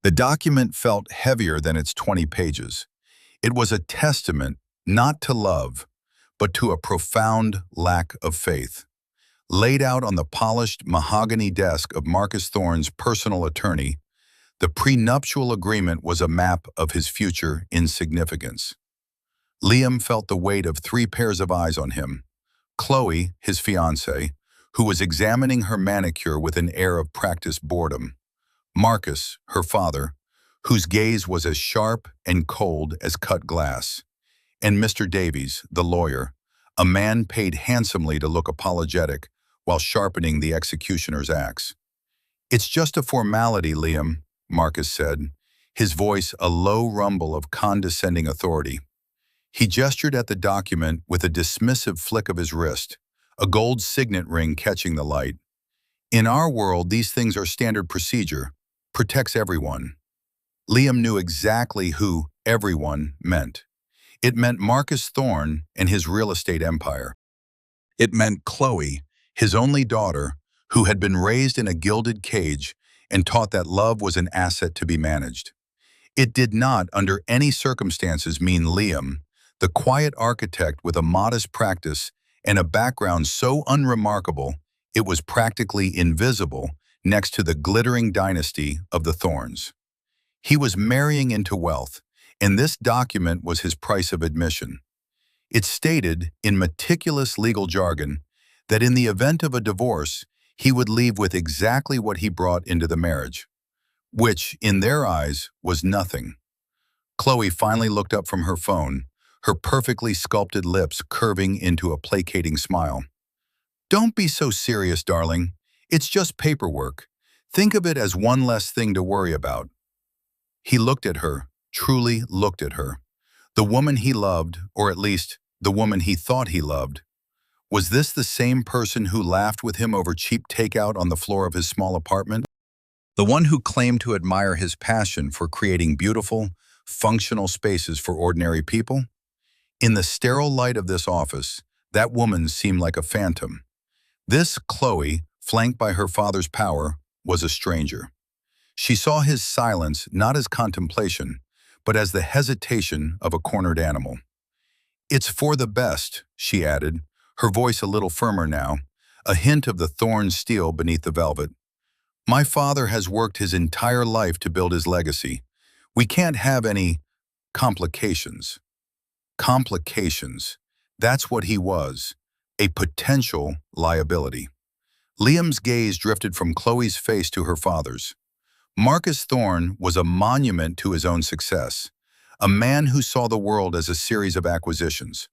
The document felt heavier than its 20 pages. It was a testament not to love, but to a profound lack of faith. Laid out on the polished mahogany desk of Marcus Thorne's personal attorney, the prenuptial agreement was a map of his future insignificance. Liam felt the weight of three pairs of eyes on him. Chloe, his fiancée, who was examining her manicure with an air of practiced boredom. Marcus, her father, whose gaze was as sharp and cold as cut glass. And Mr. Davies, the lawyer, a man paid handsomely to look apologetic while sharpening the executioner's axe. "It's just a formality, Liam," Marcus said, his voice a low rumble of condescending authority. He gestured at the document with a dismissive flick of his wrist, a gold signet ring catching the light. "In our world, these things are standard procedure. Protects everyone." Liam knew exactly who everyone meant. It meant Marcus Thorne and his real estate empire. It meant Chloe, his only daughter, who had been raised in a gilded cage and taught that love was an asset to be managed. It did not, under any circumstances, mean Liam, the quiet architect with a modest practice and a background so unremarkable it was practically invisible next to the glittering dynasty of the Thornes. He was marrying into wealth, and this document was his price of admission. It stated, in meticulous legal jargon, that in the event of a divorce, he would leave with exactly what he brought into the marriage, which, in their eyes, was nothing. Chloe finally looked up from her phone, her perfectly sculpted lips curving into a placating smile. "Don't be so serious, darling. It's just paperwork. Think of it as one less thing to worry about." He looked at her, truly looked at her. The woman he loved, or at least the woman he thought he loved. Was this the same person who laughed with him over cheap takeout on the floor of his small apartment? The one who claimed to admire his passion for creating beautiful, functional spaces for ordinary people? In the sterile light of this office, that woman seemed like a phantom. This Chloe, flanked by her father's power, was a stranger. She saw his silence not as contemplation, but as the hesitation of a cornered animal. "It's for the best," she added, her voice a little firmer now, a hint of the thorn steel beneath the velvet. "My father has worked his entire life to build his legacy. We can't have any complications." Complications. That's what he was, a potential liability. Liam's gaze drifted from Chloe's face to her father's. Marcus Thorne was a monument to his own success, a man who saw the world as a series of acquisitions.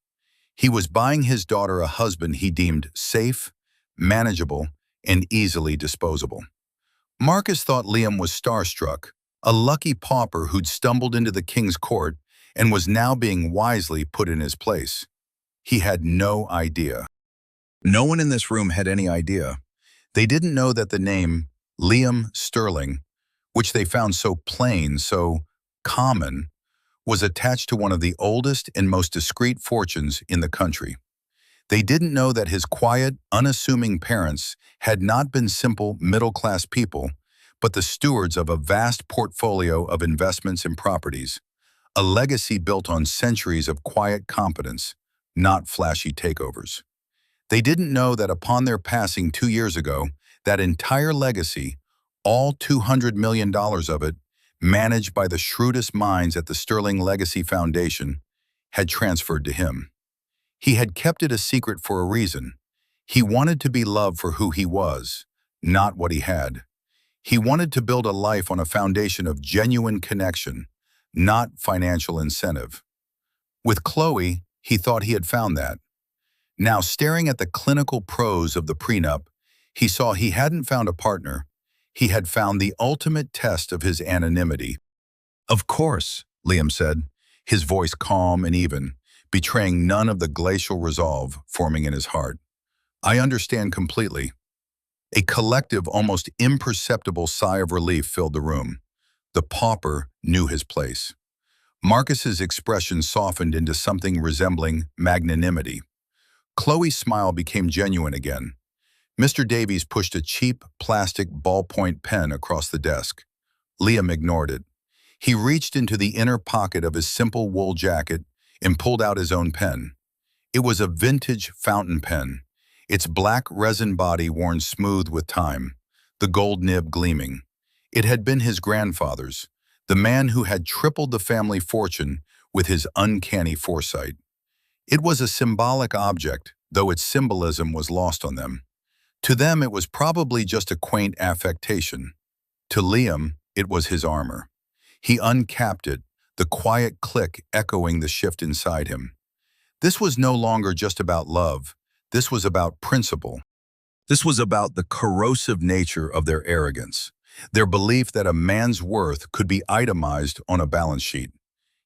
He was buying his daughter a husband he deemed safe, manageable, and easily disposable. Marcus thought Liam was starstruck, a lucky pauper who'd stumbled into the king's court and was now being wisely put in his place. He had no idea. No one in this room had any idea. They didn't know that the name Liam Sterling, which they found so plain, so common, was attached to one of the oldest and most discreet fortunes in the country. They didn't know that his quiet, unassuming parents had not been simple middle-class people, but the stewards of a vast portfolio of investments and properties, a legacy built on centuries of quiet competence, not flashy takeovers. They didn't know that upon their passing 2 years ago, that entire legacy, all $200 million of it, managed by the shrewdest minds at the Sterling Legacy Foundation, had transferred to him. He had kept it a secret for a reason. He wanted to be loved for who he was, not what he had. He wanted to build a life on a foundation of genuine connection, not financial incentive. With Chloe, he thought he had found that. Now, staring at the clinical prose of the prenup, he saw he hadn't found a partner. He had found the ultimate test of his anonymity. "Of course," Liam said, his voice calm and even, betraying none of the glacial resolve forming in his heart. "I understand completely." A collective, almost imperceptible sigh of relief filled the room. The pauper knew his place. Marcus's expression softened into something resembling magnanimity. Chloe's smile became genuine again. Mr. Davies pushed a cheap, plastic ballpoint pen across the desk. Liam ignored it. He reached into the inner pocket of his simple wool jacket and pulled out his own pen. It was a vintage fountain pen, its black resin body worn smooth with time, the gold nib gleaming. It had been his grandfather's, the man who had tripled the family fortune with his uncanny foresight. It was a symbolic object, though its symbolism was lost on them. To them, it was probably just a quaint affectation. To Liam, it was his armor. He uncapped it, the quiet click echoing the shift inside him. This was no longer just about love. This was about principle. This was about the corrosive nature of their arrogance, their belief that a man's worth could be itemized on a balance sheet.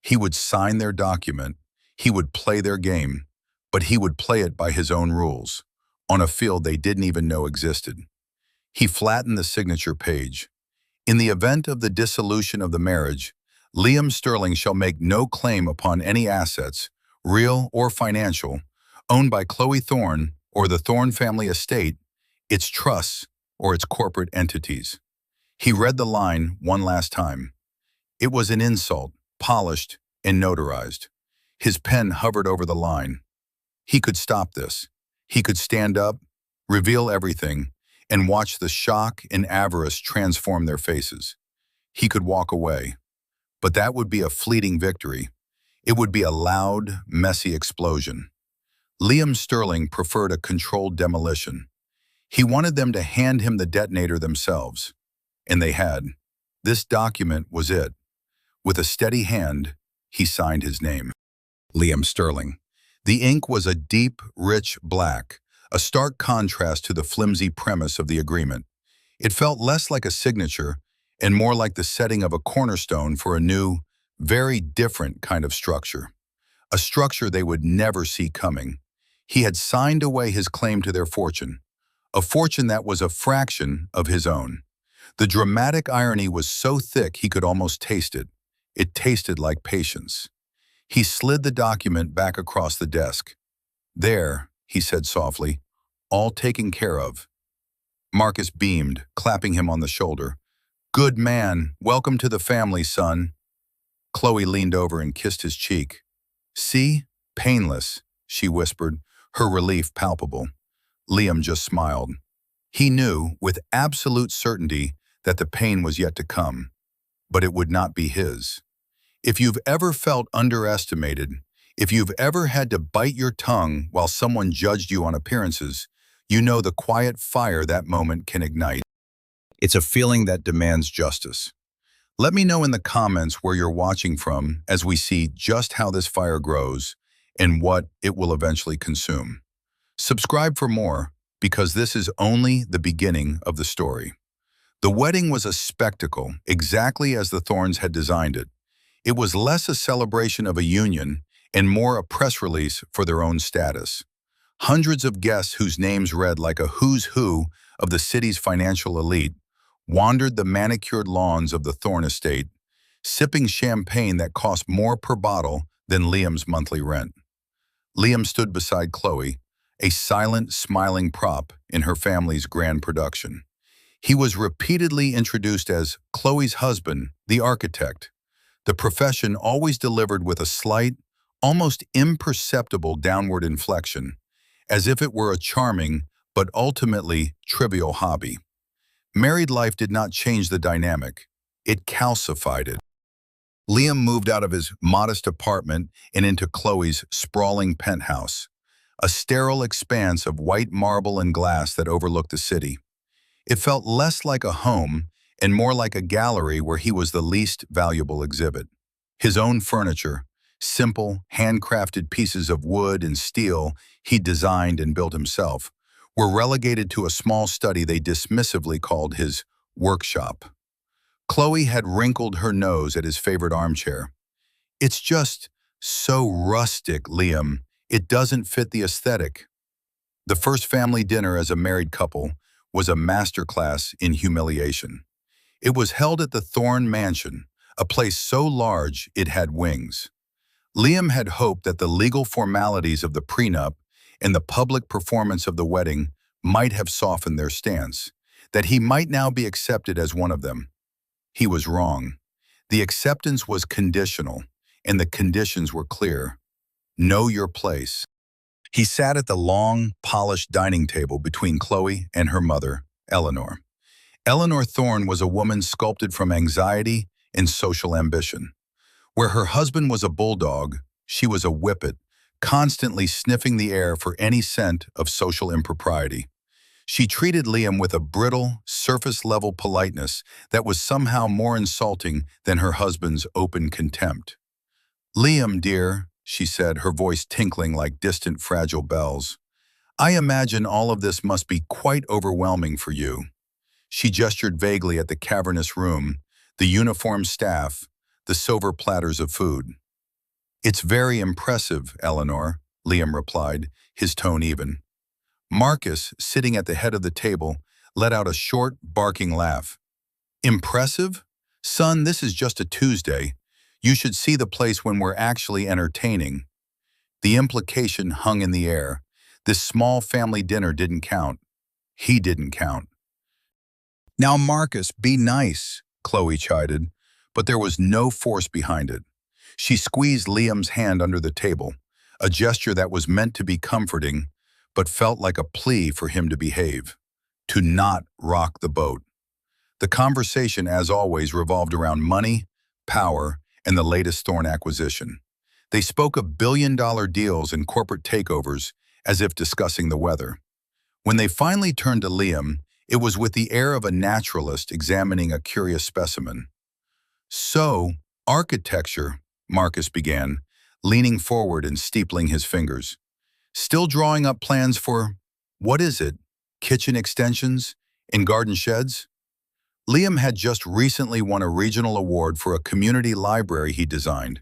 He would sign their document, he would play their game, but he would play it by his own rules, on a field they didn't even know existed. He flattened the signature page. In the event of the dissolution of the marriage, Liam Sterling shall make no claim upon any assets, real or financial, owned by Chloe Thorne or the Thorne family estate, its trusts, or its corporate entities. He read the line one last time. It was an insult, polished and notarized. His pen hovered over the line. He could stop this. He could stand up, reveal everything, and watch the shock and avarice transform their faces. He could walk away. But that would be a fleeting victory. It would be a loud, messy explosion. Liam Sterling preferred a controlled demolition. He wanted them to hand him the detonator themselves. And they had. This document was it. With a steady hand, he signed his name. Liam Sterling. The ink was a deep, rich black, a stark contrast to the flimsy premise of the agreement. It felt less like a signature and more like the setting of a cornerstone for a new, very different kind of structure. A structure they would never see coming. He had signed away his claim to their fortune, a fortune that was a fraction of his own. The dramatic irony was so thick he could almost taste it. It tasted like patience. He slid the document back across the desk. "There," he said softly, "all taken care of." Marcus beamed, clapping him on the shoulder. "Good man, welcome to the family, son." Chloe leaned over and kissed his cheek. "See? Painless," she whispered, her relief palpable. Liam just smiled. He knew, with absolute certainty, that the pain was yet to come, but it would not be his. If you've ever felt underestimated, if you've ever had to bite your tongue while someone judged you on appearances, you know the quiet fire that moment can ignite. It's a feeling that demands justice. Let me know in the comments where you're watching from as we see just how this fire grows and what it will eventually consume. Subscribe for more, because this is only the beginning of the story. The wedding was a spectacle, exactly as the Thornes had designed it. It was less a celebration of a union and more a press release for their own status. Hundreds of guests whose names read like a who's who of the city's financial elite wandered the manicured lawns of the Thorne estate, sipping champagne that cost more per bottle than Liam's monthly rent. Liam stood beside Chloe, a silent, smiling prop in her family's grand production. He was repeatedly introduced as Chloe's husband, the architect. The profession always delivered with a slight, almost imperceptible downward inflection, as if it were a charming but ultimately trivial hobby. Married life did not change the dynamic. It calcified it. Liam moved out of his modest apartment and into Chloe's sprawling penthouse, a sterile expanse of white marble and glass that overlooked the city. It felt less like a home and more like a gallery where he was the least valuable exhibit. His own furniture, simple, handcrafted pieces of wood and steel he designed and built himself, were relegated to a small study they dismissively called his workshop. Chloe had wrinkled her nose at his favorite armchair. "It's just so rustic, Liam. It doesn't fit the aesthetic." The first family dinner as a married couple was a masterclass in humiliation. It was held at the Thorne Mansion, a place so large it had wings. Liam had hoped that the legal formalities of the prenup and the public performance of the wedding might have softened their stance, that he might now be accepted as one of them. He was wrong. The acceptance was conditional, and the conditions were clear. Know your place. He sat at the long, polished dining table between Chloe and her mother, Eleanor. Eleanor Thorne was a woman sculpted from anxiety and social ambition. Where her husband was a bulldog, she was a whippet, constantly sniffing the air for any scent of social impropriety. She treated Liam with a brittle, surface-level politeness that was somehow more insulting than her husband's open contempt. "Liam, dear," she said, her voice tinkling like distant fragile bells, "I imagine all of this must be quite overwhelming for you." She gestured vaguely at the cavernous room, the uniformed staff, the silver platters of food. "It's very impressive, Eleanor," Liam replied, his tone even. Marcus, sitting at the head of the table, let out a short, barking laugh. "Impressive? Son, this is just a Tuesday. You should see the place when we're actually entertaining." The implication hung in the air. This small family dinner didn't count. He didn't count. "Now, Marcus, be nice," Chloe chided, but there was no force behind it. She squeezed Liam's hand under the table, a gesture that was meant to be comforting, but felt like a plea for him to behave, to not rock the boat. The conversation, as always, revolved around money, power, and the latest Thorne acquisition. They spoke of billion-dollar deals and corporate takeovers as if discussing the weather. When they finally turned to Liam, it was with the air of a naturalist examining a curious specimen. "So, architecture," Marcus began, leaning forward and steepling his fingers. "Still drawing up plans for, what is it, kitchen extensions and garden sheds?" Liam had just recently won a regional award for a community library he designed,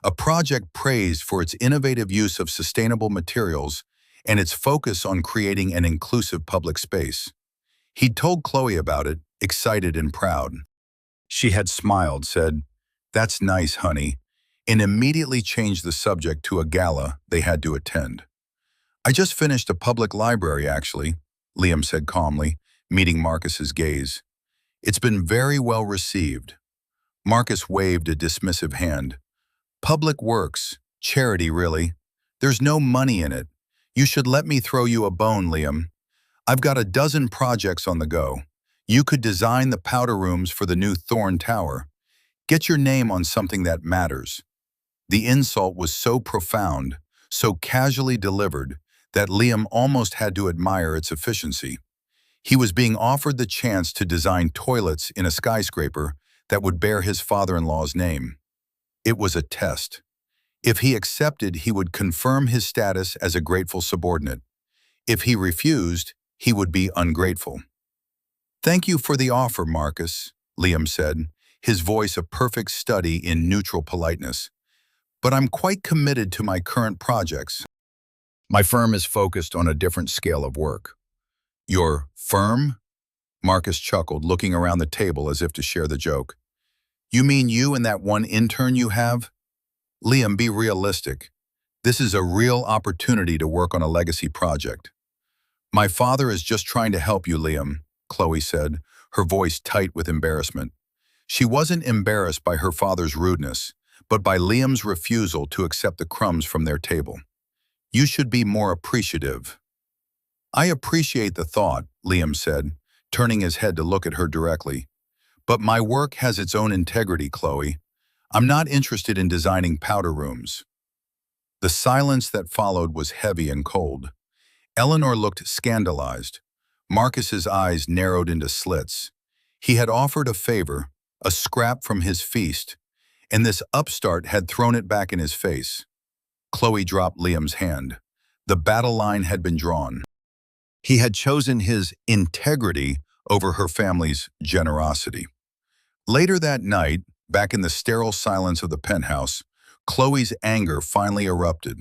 a project praised for its innovative use of sustainable materials and its focus on creating an inclusive public space. He'd told Chloe about it, excited and proud. She had smiled, said, "That's nice, honey," and immediately changed the subject to a gala they had to attend. "I just finished a public library, actually," Liam said calmly, meeting Marcus's gaze. "It's been very well received." Marcus waved a dismissive hand. "Public works, charity really. There's no money in it. You should let me throw you a bone, Liam. I've got a dozen projects on the go. You could design the powder rooms for the new Thorne Tower. Get your name on something that matters." The insult was so profound, so casually delivered, that Liam almost had to admire its efficiency. He was being offered the chance to design toilets in a skyscraper that would bear his father-in-law's name. It was a test. If he accepted, he would confirm his status as a grateful subordinate. If he refused, he would be ungrateful. "Thank you for the offer, Marcus," Liam said, his voice a perfect study in neutral politeness. "But I'm quite committed to my current projects. My firm is focused on a different scale of work." "Your firm?" Marcus chuckled, looking around the table as if to share the joke. "You mean you and that one intern you have?" "Liam, be realistic. This is a real opportunity to work on a legacy project." "My father is just trying to help you, Liam," Chloe said, her voice tight with embarrassment. She wasn't embarrassed by her father's rudeness, but by Liam's refusal to accept the crumbs from their table. "You should be more appreciative." "I appreciate the thought," Liam said, turning his head to look at her directly. "But my work has its own integrity, Chloe. I'm not interested in designing powder rooms." The silence that followed was heavy and cold. Eleanor looked scandalized. Marcus's eyes narrowed into slits. He had offered a favor, a scrap from his feast, and this upstart had thrown it back in his face. Chloe dropped Liam's hand. The battle line had been drawn. He had chosen his integrity over her family's generosity. Later that night, back in the sterile silence of the penthouse, Chloe's anger finally erupted.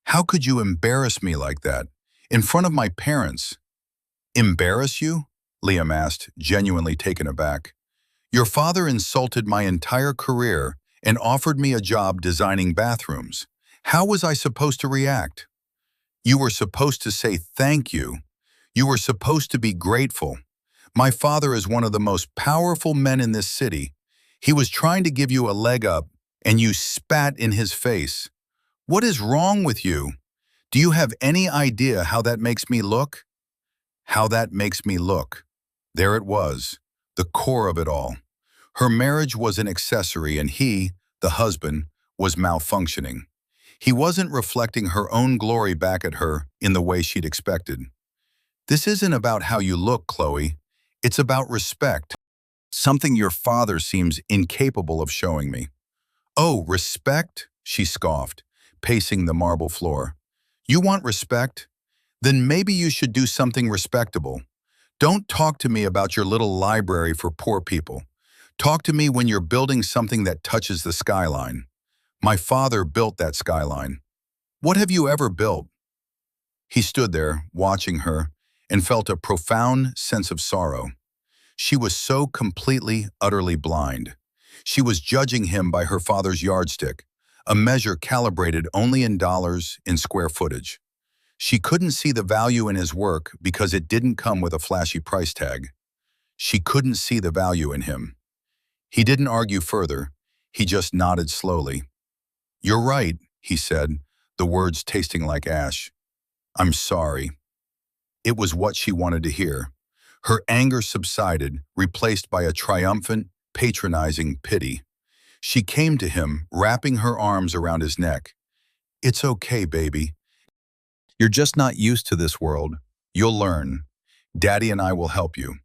"How could you embarrass me like that? In front of my parents?" "Embarrass you?" Liam asked, genuinely taken aback. "Your father insulted my entire career and offered me a job designing bathrooms. How was I supposed to react?" "You were supposed to say thank you. You were supposed to be grateful. My father is one of the most powerful men in this city. He was trying to give you a leg up, and you spat in his face. What is wrong with you? Do you have any idea how that makes me look? How that makes me look. There it was, the core of it all. Her marriage was an accessory and he, the husband, was malfunctioning. He wasn't reflecting her own glory back at her in the way she'd expected. This isn't about how you look, Chloe. It's about respect, something your father seems incapable of showing me. Oh, respect? She scoffed, pacing the marble floor. You want respect? Then maybe you should do something respectable. Don't talk to me about your little library for poor people. Talk to me when you're building something that touches the skyline. My father built that skyline. What have you ever built? He stood there, watching her, and felt a profound sense of sorrow. She was so completely, utterly blind. She was judging him by her father's yardstick, a measure calibrated only in dollars, in square footage. She couldn't see the value in his work because it didn't come with a flashy price tag. She couldn't see the value in him. He didn't argue further. He just nodded slowly. You're right, he said, the words tasting like ash. I'm sorry. It was what she wanted to hear. Her anger subsided, replaced by a triumphant, patronizing pity. She came to him, wrapping her arms around his neck. It's okay, baby. You're just not used to this world. You'll learn. Daddy and I will help you.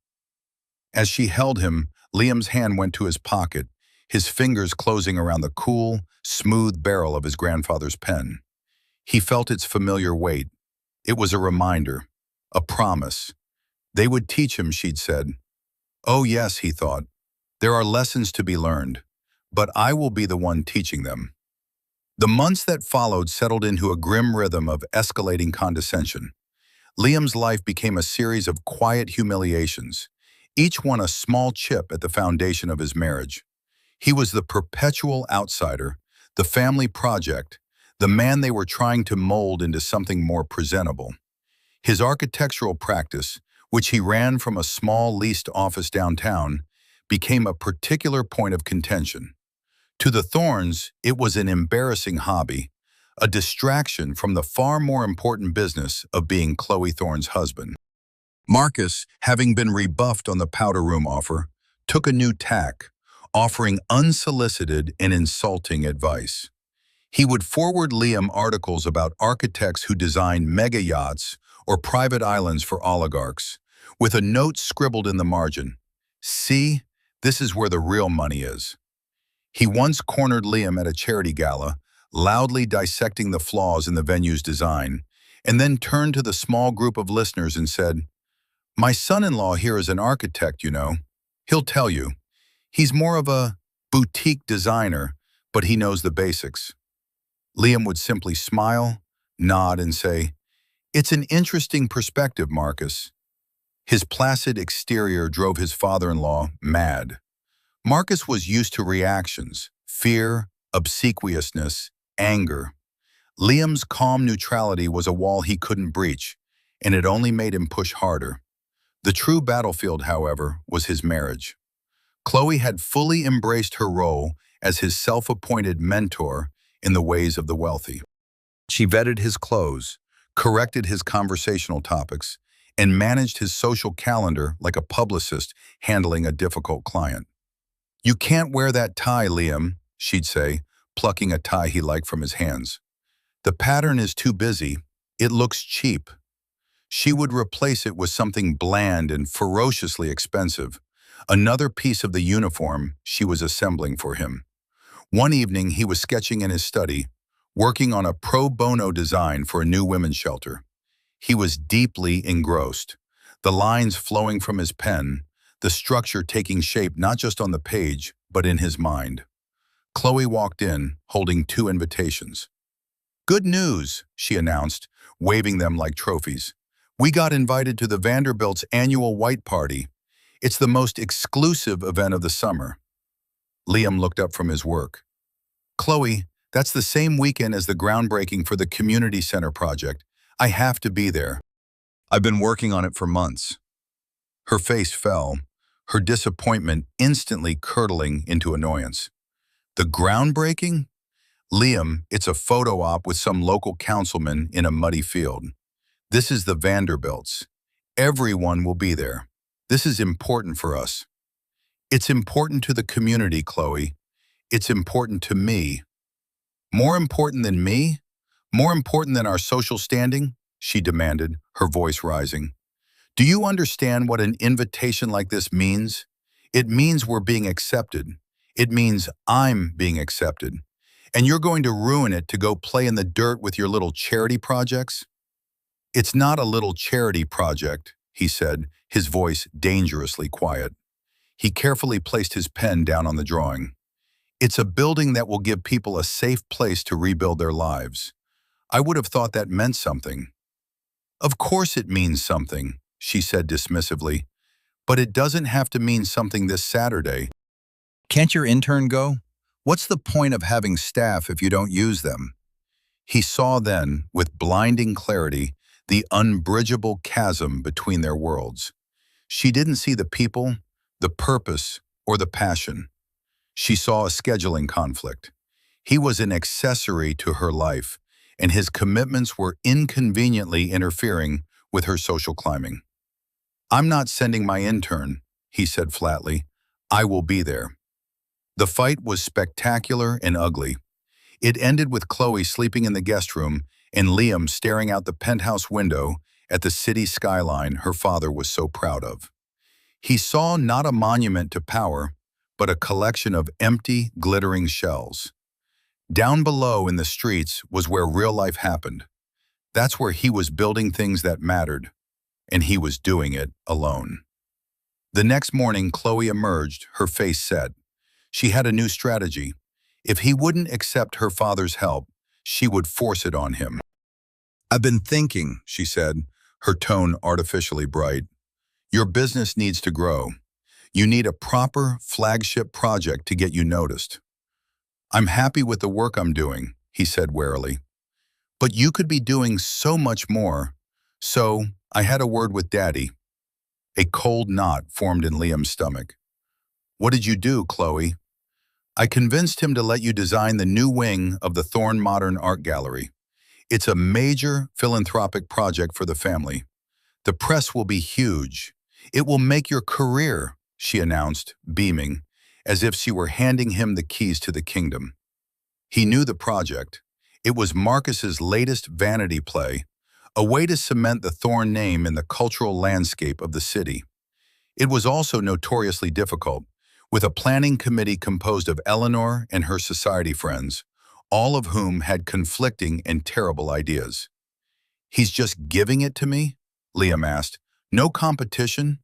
As she held him, Liam's hand went to his pocket, his fingers closing around the cool, smooth barrel of his grandfather's pen. He felt its familiar weight. It was a reminder, a promise. They would teach him, she'd said. Oh yes, he thought. There are lessons to be learned, but I will be the one teaching them. The months that followed settled into a grim rhythm of escalating condescension. Liam's life became a series of quiet humiliations, each one a small chip at the foundation of his marriage. He was the perpetual outsider, the family project, the man they were trying to mold into something more presentable. His architectural practice, which he ran from a small leased office downtown, became a particular point of contention. To the Thorns, it was an embarrassing hobby, a distraction from the far more important business of being Chloe Thorne's husband. Marcus, having been rebuffed on the powder room offer, took a new tack, offering unsolicited and insulting advice. He would forward Liam articles about architects who designed mega yachts or private islands for oligarchs, with a note scribbled in the margin. See, this is where the real money is. He once cornered Liam at a charity gala, loudly dissecting the flaws in the venue's design, and then turned to the small group of listeners and said, My son-in-law here is an architect, you know. He'll tell you. He's more of a boutique designer, but he knows the basics. Liam would simply smile, nod, and say, It's an interesting perspective, Marcus. His placid exterior drove his father-in-law mad. Marcus was used to reactions, fear, obsequiousness, anger. Liam's calm neutrality was a wall he couldn't breach, and it only made him push harder. The true battlefield, however, was his marriage. Chloe had fully embraced her role as his self-appointed mentor in the ways of the wealthy. She vetted his clothes, corrected his conversational topics, and managed his social calendar like a publicist handling a difficult client. You can't wear that tie, Liam, she'd say, plucking a tie he liked from his hands. The pattern is too busy. It looks cheap. She would replace it with something bland and ferociously expensive, another piece of the uniform she was assembling for him. One evening, he was sketching in his study, working on a pro bono design for a new women's shelter. He was deeply engrossed, the lines flowing from his pen, the structure taking shape not just on the page, but in his mind. Chloe walked in, holding 2 invitations. Good news, she announced, waving them like trophies. We got invited to the Vanderbilt's annual White Party. It's the most exclusive event of the summer. Liam looked up from his work. Chloe, that's the same weekend as the groundbreaking for the community center project. I have to be there. I've been working on it for months. Her face fell, her disappointment instantly curdling into annoyance. The groundbreaking? Liam, it's a photo op with some local councilman in a muddy field. This is the Vanderbilts. Everyone will be there. This is important for us. It's important to the community, Chloe. It's important to me. More important than me? More important than our social standing? She demanded, her voice rising. Do you understand what an invitation like this means? It means we're being accepted. It means I'm being accepted. And you're going to ruin it to go play in the dirt with your little charity projects? It's not a little charity project, he said, his voice dangerously quiet. He carefully placed his pen down on the drawing. It's a building that will give people a safe place to rebuild their lives. I would have thought that meant something. Of course it means something, she said dismissively, but it doesn't have to mean something this Saturday. Can't your intern go? What's the point of having staff if you don't use them? He saw then, with blinding clarity, the unbridgeable chasm between their worlds. She didn't see the people, the purpose, or the passion. She saw a scheduling conflict. He was an accessory to her life, and his commitments were inconveniently interfering with her social climbing. I'm not sending my intern, he said flatly. I will be there. The fight was spectacular and ugly. It ended with Chloe sleeping in the guest room and Liam staring out the penthouse window at the city skyline her father was so proud of. He saw not a monument to power, but a collection of empty, glittering shells. Down below in the streets was where real life happened. That's where he was building things that mattered, and he was doing it alone. The next morning, Chloe emerged, her face set. She had a new strategy. If he wouldn't accept her father's help, she would force it on him. I've been thinking, she said, her tone artificially bright. Your business needs to grow. You need a proper flagship project to get you noticed. I'm happy with the work I'm doing, he said warily. But you could be doing so much more. So, I had a word with Daddy. A cold knot formed in Liam's stomach. What did you do, Chloe? I convinced him to let you design the new wing of the Thorne Modern Art Gallery. It's a major philanthropic project for the family. The press will be huge. It will make your career, she announced, beaming, as if she were handing him the keys to the kingdom. He knew the project. It was Marcus's latest vanity play, a way to cement the Thorne name in the cultural landscape of the city. It was also notoriously difficult, with a planning committee composed of Eleanor and her society friends, all of whom had conflicting and terrible ideas. He's just giving it to me? Liam asked. No competition?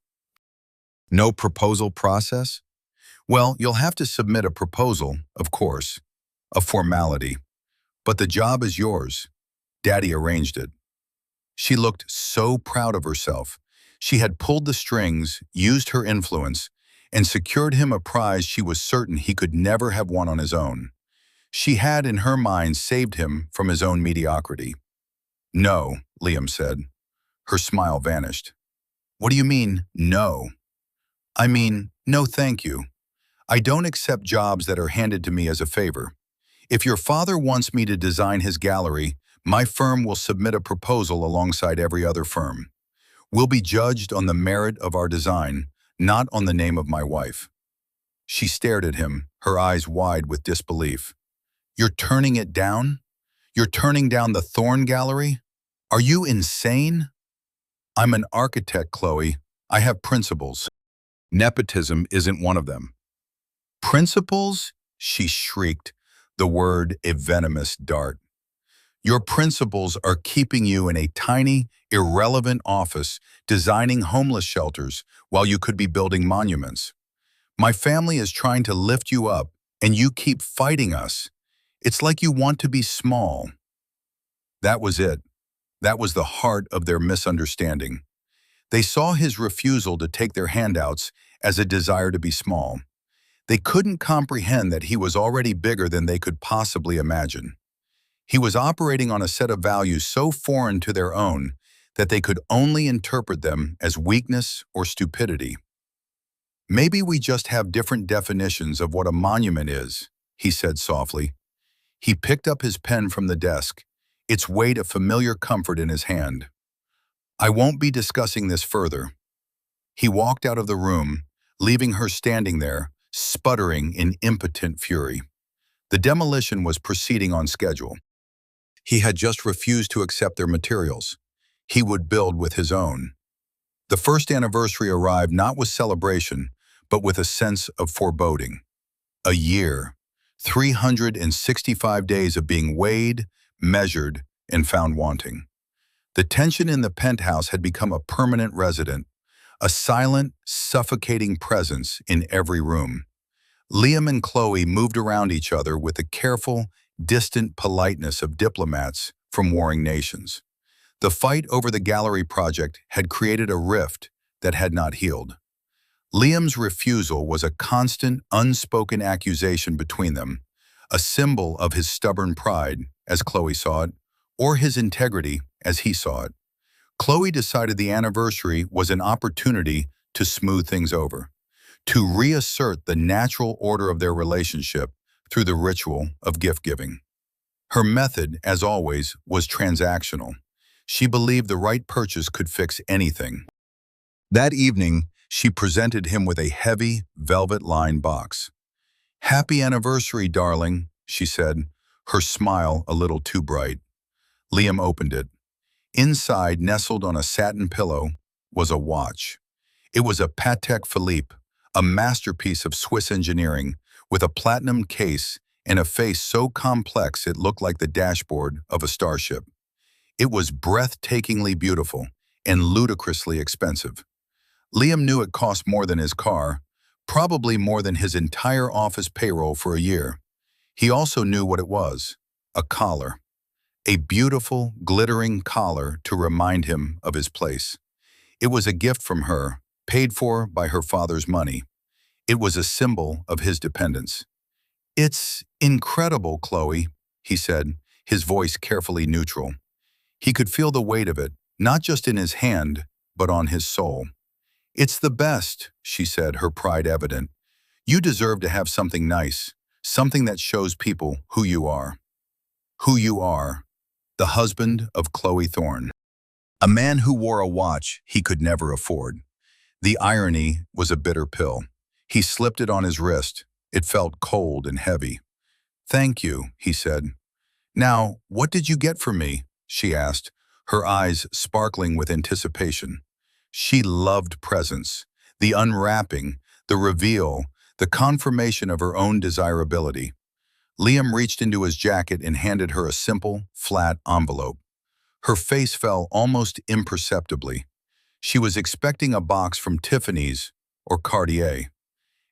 No proposal process? Well, you'll have to submit a proposal, of course. A formality. But the job is yours. Daddy arranged it. She looked so proud of herself. She had pulled the strings, used her influence, and secured him a prize she was certain he could never have won on his own. She had, in her mind, saved him from his own mediocrity. No, Liam said. Her smile vanished. What do you mean, no? I mean, no thank you. I don't accept jobs that are handed to me as a favor. If your father wants me to design his gallery, my firm will submit a proposal alongside every other firm. We'll be judged on the merit of our design, not on the name of my wife. She stared at him, her eyes wide with disbelief. You're turning it down? You're turning down the Thorne Gallery? Are you insane? I'm an architect, Chloe. I have principles. Nepotism isn't one of them. Principles? She shrieked, the word a venomous dart. Your principles are keeping you in a tiny, irrelevant office designing homeless shelters while you could be building monuments. My family is trying to lift you up, and you keep fighting us. It's like you want to be small. That was it. That was the heart of their misunderstanding. They saw his refusal to take their handouts as a desire to be small. They couldn't comprehend that he was already bigger than they could possibly imagine. He was operating on a set of values so foreign to their own that they could only interpret them as weakness or stupidity. "Maybe we just have different definitions of what a monument is," he said softly. He picked up his pen from the desk, its weight a familiar comfort in his hand. "I won't be discussing this further." He walked out of the room, leaving her standing there, sputtering in impotent fury. The demolition was proceeding on schedule. He had just refused to accept their materials. He would build with his own. The first anniversary arrived not with celebration, but with a sense of foreboding. A year, 365 days of being weighed, measured, and found wanting. The tension in the penthouse had become a permanent resident, a silent, suffocating presence in every room. Liam and Chloe moved around each other with the careful, distant politeness of diplomats from warring nations. The fight over the gallery project had created a rift that had not healed. Liam's refusal was a constant, unspoken accusation between them, a symbol of his stubborn pride, as Chloe saw it, or his integrity, as he saw it. Chloe decided the anniversary was an opportunity to smooth things over, to reassert the natural order of their relationship through the ritual of gift-giving. Her method, as always, was transactional. She believed the right purchase could fix anything. That evening, she presented him with a heavy, velvet-lined box. "Happy anniversary, darling," she said, her smile a little too bright. Liam opened it. Inside, nestled on a satin pillow, was a watch. It was a Patek Philippe, a masterpiece of Swiss engineering, with a platinum case and a face so complex it looked like the dashboard of a starship. It was breathtakingly beautiful and ludicrously expensive. Liam knew it cost more than his car, probably more than his entire office payroll for a year. He also knew what it was: a collar. A beautiful, glittering collar to remind him of his place. It was a gift from her, paid for by her father's money. It was a symbol of his dependence. "It's incredible, Chloe," he said, his voice carefully neutral. He could feel the weight of it, not just in his hand, but on his soul. "It's the best," she said, her pride evident. "You deserve to have something nice, something that shows people who you are." Who you are. The husband of Chloe Thorne. A man who wore a watch he could never afford. The irony was a bitter pill. He slipped it on his wrist. It felt cold and heavy. "Thank you," he said. "Now, what did you get for me?" she asked, her eyes sparkling with anticipation. She loved presents, the unwrapping, the reveal, the confirmation of her own desirability. Liam reached into his jacket and handed her a simple, flat envelope. Her face fell almost imperceptibly. She was expecting a box from Tiffany's or Cartier.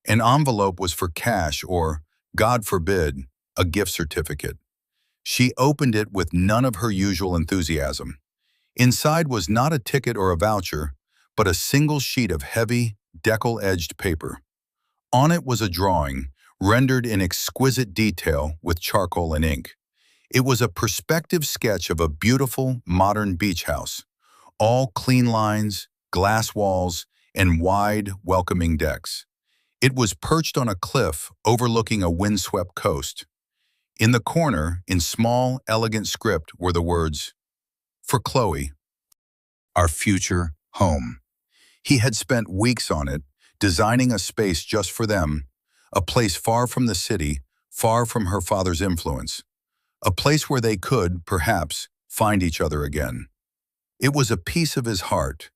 An envelope was for cash or, God forbid, a gift certificate. She opened it with none of her usual enthusiasm. Inside was not a ticket or a voucher, but a single sheet of heavy, decal-edged paper. On it was a drawing, rendered in exquisite detail with charcoal and ink. It was a perspective sketch of a beautiful, modern beach house, all clean lines, glass walls, and wide, welcoming decks. It was perched on a cliff overlooking a windswept coast. In the corner, in small, elegant script, were the words, "For Chloe, our future home." He had spent weeks on it, designing a space just for them, a place far from the city, far from her father's influence, a place where they could, perhaps, find each other again. It was a piece of his heart,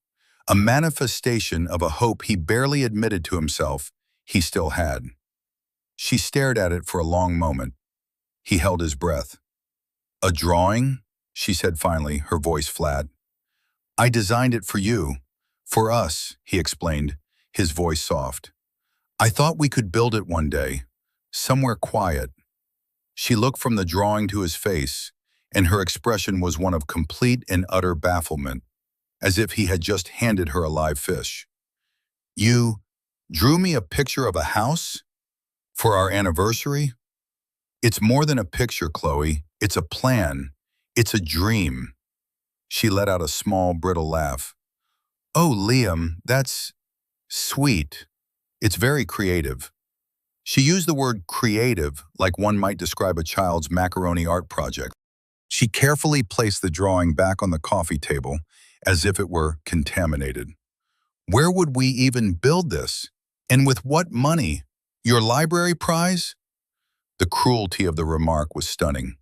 a manifestation of a hope he barely admitted to himself he still had. She stared at it for a long moment. He held his breath. "A drawing?" she said finally, her voice flat. "I designed it for you. For us," he explained, his voice soft. "I thought we could build it one day, somewhere quiet." She looked from the drawing to his face, and her expression was one of complete and utter bafflement, as if he had just handed her a live fish. "You drew me a picture of a house? For our anniversary?" "It's more than a picture, Chloe. It's a plan. It's a dream." She let out a small, brittle laugh. "Oh, Liam, that's sweet. It's very creative." She used the word creative like one might describe a child's macaroni art project. She carefully placed the drawing back on the coffee table as if it were contaminated. "Where would we even build this? And with what money? Your library prize?" The cruelty of the remark was stunning.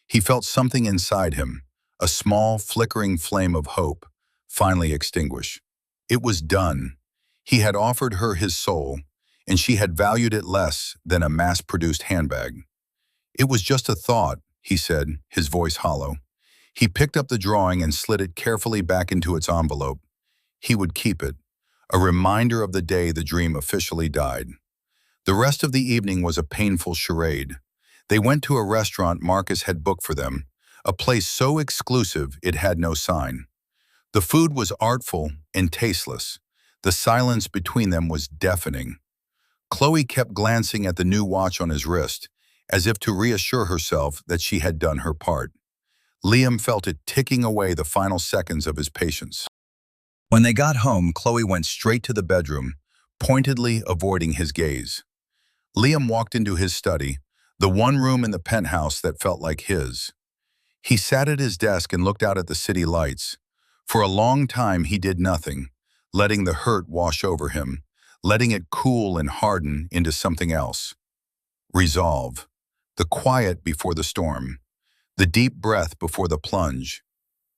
He felt something inside him, a small, flickering flame of hope, finally extinguish. It was done. He had offered her his soul, and she had valued it less than a mass-produced handbag. "It was just a thought," he said, his voice hollow. He picked up the drawing and slid it carefully back into its envelope. He would keep it, a reminder of the day the dream officially died. The rest of the evening was a painful charade. They went to a restaurant Marcus had booked for them, a place so exclusive it had no sign. The food was artful and tasteless. The silence between them was deafening. Chloe kept glancing at the new watch on his wrist, as if to reassure herself that she had done her part. Liam felt it ticking away the final seconds of his patience. When they got home, Chloe went straight to the bedroom, pointedly avoiding his gaze. Liam walked into his study, the one room in the penthouse that felt like his. He sat at his desk and looked out at the city lights. For a long time he did nothing, letting the hurt wash over him, letting it cool and harden into something else. Resolve. The quiet before the storm. The deep breath before the plunge.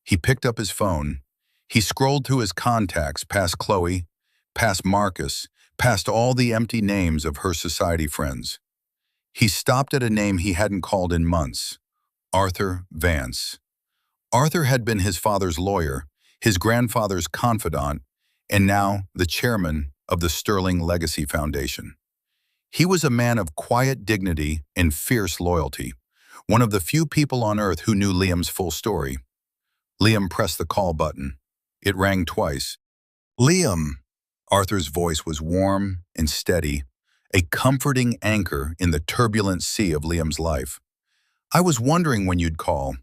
He picked up his phone. He scrolled through his contacts past Chloe, past Marcus, past all the empty names of her society friends. He stopped at a name he hadn't called in months. Arthur Vance. Arthur had been his father's lawyer, his grandfather's confidant, and now the chairman of the Sterling Legacy Foundation. He was a man of quiet dignity and fierce loyalty, one of the few people on earth who knew Liam's full story. Liam pressed the call button. It rang twice. "Liam!" Arthur's voice was warm and steady, a comforting anchor in the turbulent sea of Liam's life. "I was wondering when you'd call.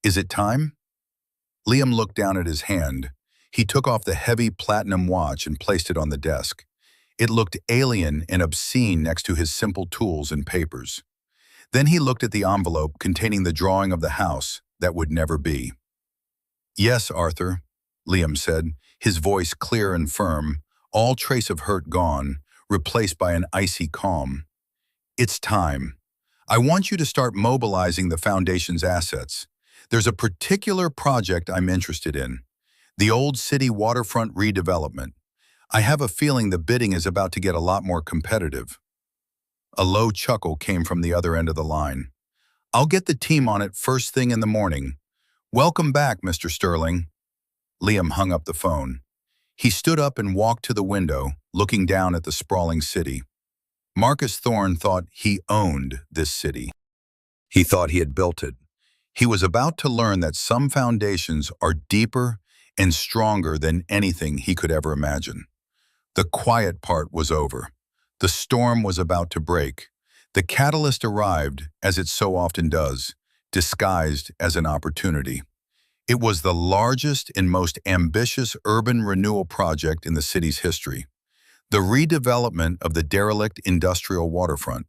Is it time?" Liam looked down at his hand. He took off the heavy platinum watch and placed it on the desk. It looked alien and obscene next to his simple tools and papers. Then he looked at the envelope containing the drawing of the house that would never be. "Yes, Arthur," Liam said, his voice clear and firm, all trace of hurt gone, replaced by an icy calm. "It's time. I want you to start mobilizing the foundation's assets. There's a particular project I'm interested in, the old city waterfront redevelopment. I have a feeling the bidding is about to get a lot more competitive." A low chuckle came from the other end of the line. "I'll get the team on it first thing in the morning. Welcome back, Mr. Sterling." Liam hung up the phone. He stood up and walked to the window, looking down at the sprawling city. Marcus Thorne thought he owned this city. He thought he had built it. He was about to learn that some foundations are deeper and stronger than anything he could ever imagine. The quiet part was over. The storm was about to break. The catalyst arrived, as it so often does, disguised as an opportunity. It was the largest and most ambitious urban renewal project in the city's history. The redevelopment of the derelict industrial waterfront.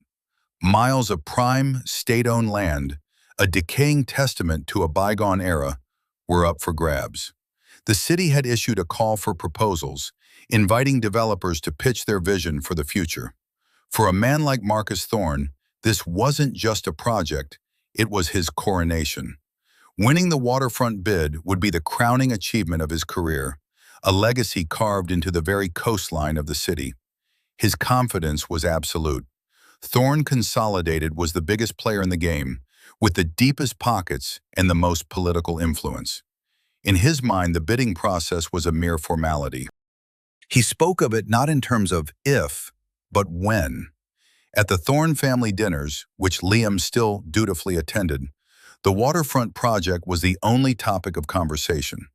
Miles of prime, state-owned land, a decaying testament to a bygone era, were up for grabs. The city had issued a call for proposals, inviting developers to pitch their vision for the future. For a man like Marcus Thorne, this wasn't just a project, it was his coronation. Winning the waterfront bid would be the crowning achievement of his career, a legacy carved into the very coastline of the city. His confidence was absolute. Thorne Consolidated was the biggest player in the game, with the deepest pockets and the most political influence. In his mind, the bidding process was a mere formality. He spoke of it not in terms of if, but when. At the Thorne family dinners, which Liam still dutifully attended, the waterfront project was the only topic of conversation.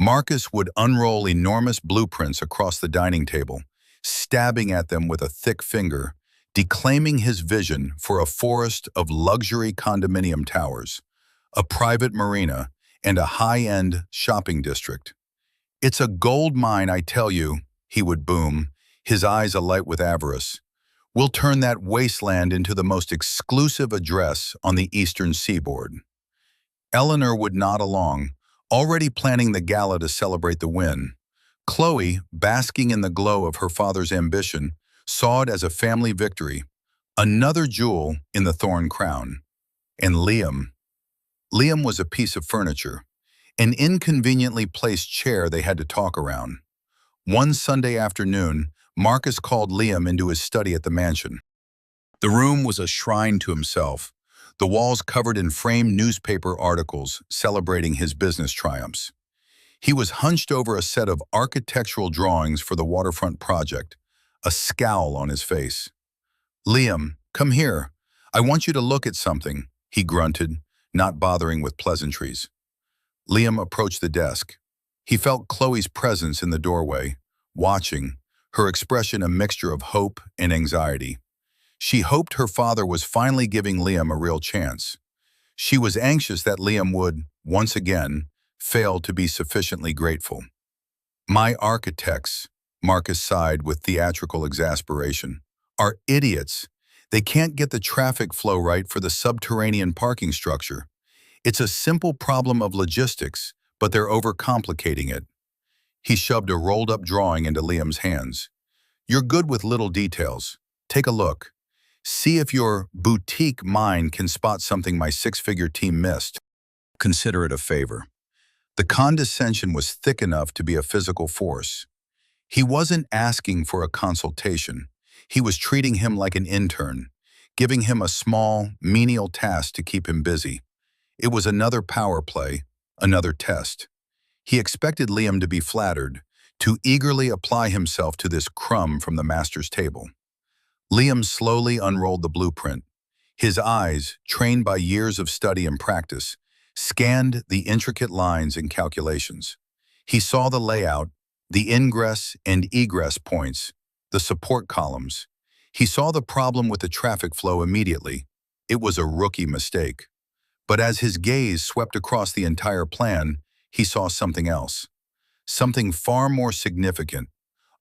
Marcus would unroll enormous blueprints across the dining table, stabbing at them with a thick finger, declaiming his vision for a forest of luxury condominium towers, a private marina, and a high-end shopping district. "It's a gold mine, I tell you," he would boom, his eyes alight with avarice. "We'll turn that wasteland into the most exclusive address on the eastern seaboard." Eleanor would nod along, already planning the gala to celebrate the win. Chloe, basking in the glow of her father's ambition, saw it as a family victory, another jewel in the thorn crown. And Liam was a piece of furniture, an inconveniently placed chair they had to talk around. One Sunday afternoon, Marcus called Liam into his study at the mansion. The room was a shrine to himself, the walls covered in framed newspaper articles celebrating his business triumphs. He was hunched over a set of architectural drawings for the waterfront project, a scowl on his face. "Liam, come here. I want you to look at something," he grunted, not bothering with pleasantries. Liam approached the desk. He felt Chloe's presence in the doorway, watching, her expression a mixture of hope and anxiety. She hoped her father was finally giving Liam a real chance. She was anxious that Liam would, once again, fail to be sufficiently grateful. "My architects," Marcus sighed with theatrical exasperation, "are idiots. They can't get the traffic flow right for the subterranean parking structure. It's a simple problem of logistics, but they're overcomplicating it." He shoved a rolled-up drawing into Liam's hands. "You're good with little details. Take a look. See if your boutique mind can spot something my six-figure team missed. Consider it a favor." The condescension was thick enough to be a physical force. He wasn't asking for a consultation. He was treating him like an intern, giving him a small, menial task to keep him busy. It was another power play, another test. He expected Liam to be flattered, to eagerly apply himself to this crumb from the master's table. Liam slowly unrolled the blueprint. His eyes, trained by years of study and practice, scanned the intricate lines and calculations. He saw the layout, the ingress and egress points, the support columns. He saw the problem with the traffic flow immediately. It was a rookie mistake. But as his gaze swept across the entire plan, he saw something else. Something far more significant.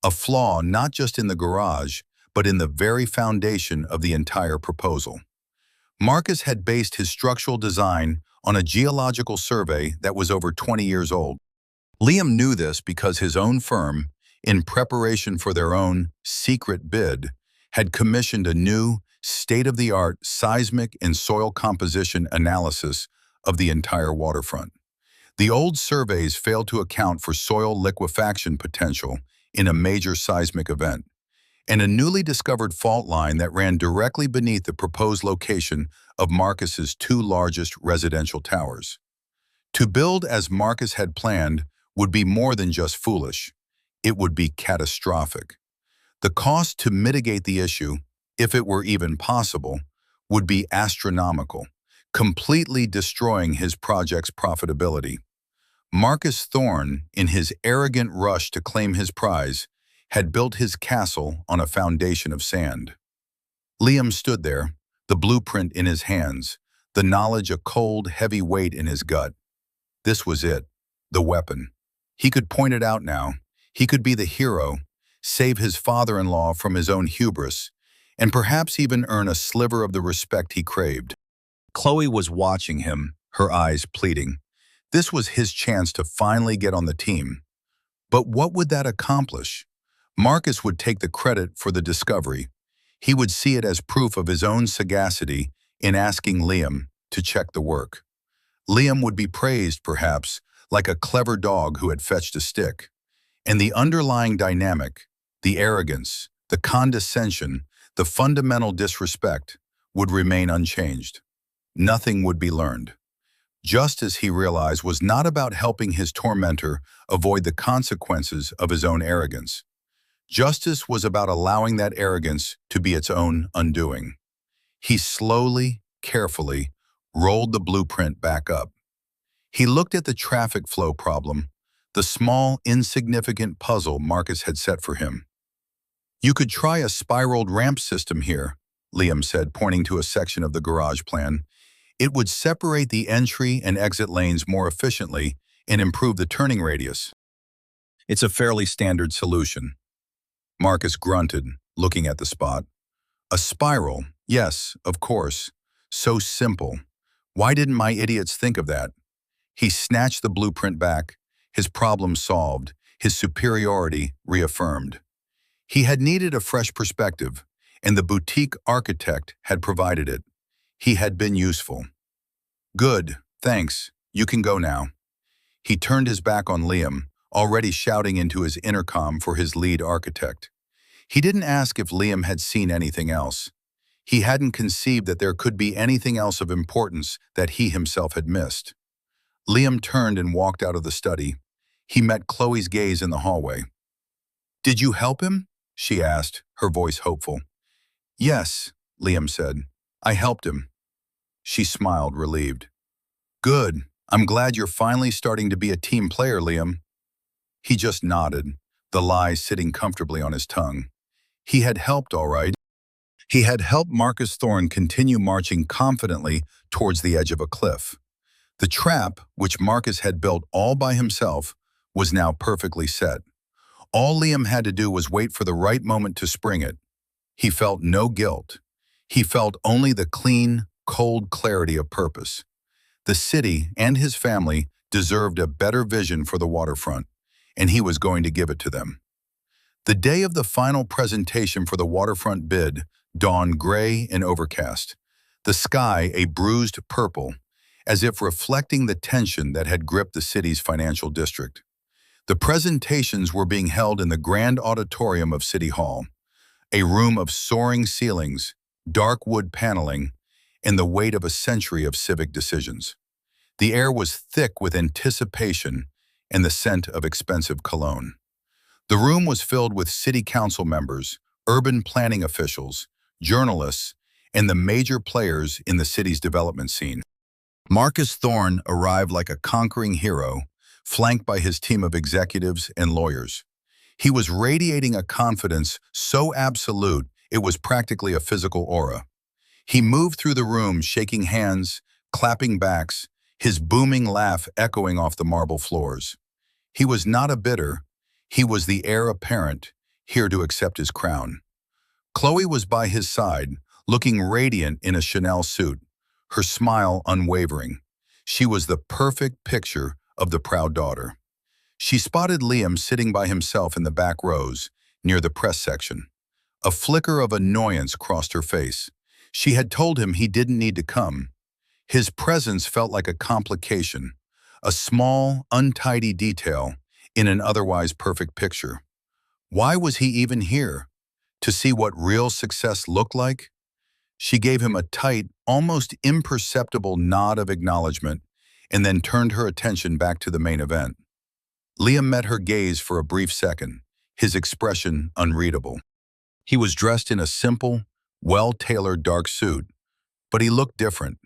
A flaw not just in the garage, but in the very foundation of the entire proposal. Marcus had based his structural design on a geological survey that was over 20 years old. Liam knew this because his own firm, in preparation for their own secret bid, had commissioned a new, state-of-the-art seismic and soil composition analysis of the entire waterfront. The old surveys failed to account for soil liquefaction potential in a major seismic event, and a newly discovered fault line that ran directly beneath the proposed location of Marcus's two largest residential towers. To build as Marcus had planned would be more than just foolish. It would be catastrophic. The cost to mitigate the issue, if it were even possible, would be astronomical, completely destroying his project's profitability. Marcus Thorne, in his arrogant rush to claim his prize, had built his castle on a foundation of sand. Liam stood there, the blueprint in his hands, the knowledge a cold, heavy weight in his gut. This was it, the weapon. He could point it out now. He could be the hero, save his father-in-law from his own hubris, and perhaps even earn a sliver of the respect he craved. Chloe was watching him, her eyes pleading. This was his chance to finally get on the team. But what would that accomplish? Marcus would take the credit for the discovery. He would see it as proof of his own sagacity in asking Liam to check the work. Liam would be praised, perhaps, like a clever dog who had fetched a stick. And the underlying dynamic, the arrogance, the condescension, the fundamental disrespect, would remain unchanged. Nothing would be learned. Justice, he realized, was not about helping his tormentor avoid the consequences of his own arrogance. Justice was about allowing that arrogance to be its own undoing. He slowly, carefully, rolled the blueprint back up. He looked at the traffic flow problem, the small, insignificant puzzle Marcus had set for him. "You could try a spiraled ramp system here," Liam said, pointing to a section of the garage plan. It would separate the entry and exit lanes more efficiently and improve the turning radius. It's a fairly standard solution. Marcus grunted, looking at the spot. A spiral, yes, of course. So simple. Why didn't my idiots think of that? He snatched the blueprint back, his problem solved, his superiority reaffirmed. He had needed a fresh perspective, and the boutique architect had provided it. He had been useful. Good, thanks. You can go now. He turned his back on Liam, already shouting into his intercom for his lead architect. He didn't ask if Liam had seen anything else. He hadn't conceived that there could be anything else of importance that he himself had missed. Liam turned and walked out of the study. He met Chloe's gaze in the hallway. "Did you help him?" she asked, her voice hopeful. "Yes," Liam said. "I helped him." She smiled, relieved. "Good. I'm glad you're finally starting to be a team player, Liam." He just nodded, the lie sitting comfortably on his tongue. He had helped, all right. He had helped Marcus Thorne continue marching confidently towards the edge of a cliff. The trap, which Marcus had built all by himself, was now perfectly set. All Liam had to do was wait for the right moment to spring it. He felt no guilt. He felt only the clean, cold clarity of purpose. The city and his family deserved a better vision for the waterfront, and he was going to give it to them. The day of the final presentation for the waterfront bid dawned gray and overcast, the sky a bruised purple, as if reflecting the tension that had gripped the city's financial district. The presentations were being held in the grand auditorium of City Hall, a room of soaring ceilings, dark wood paneling, and the weight of a century of civic decisions. The air was thick with anticipation and the scent of expensive cologne. The room was filled with city council members, urban planning officials, journalists, and the major players in the city's development scene. Marcus Thorne arrived like a conquering hero, flanked by his team of executives and lawyers. He was radiating a confidence so absolute it was practically a physical aura. He moved through the room, shaking hands, clapping backs, his booming laugh echoing off the marble floors. He was not a bidder. He was the heir apparent, here to accept his crown. Chloe was by his side, looking radiant in a Chanel suit, her smile unwavering. She was the perfect picture of the proud daughter. She spotted Liam sitting by himself in the back rows, near the press section. A flicker of annoyance crossed her face. She had told him he didn't need to come. His presence felt like a complication, a small, untidy detail in an otherwise perfect picture. Why was he even here? To see what real success looked like? She gave him a tight, almost imperceptible nod of acknowledgement and then turned her attention back to the main event. Liam met her gaze for a brief second, his expression unreadable. He was dressed in a simple, well-tailored dark suit, but he looked different.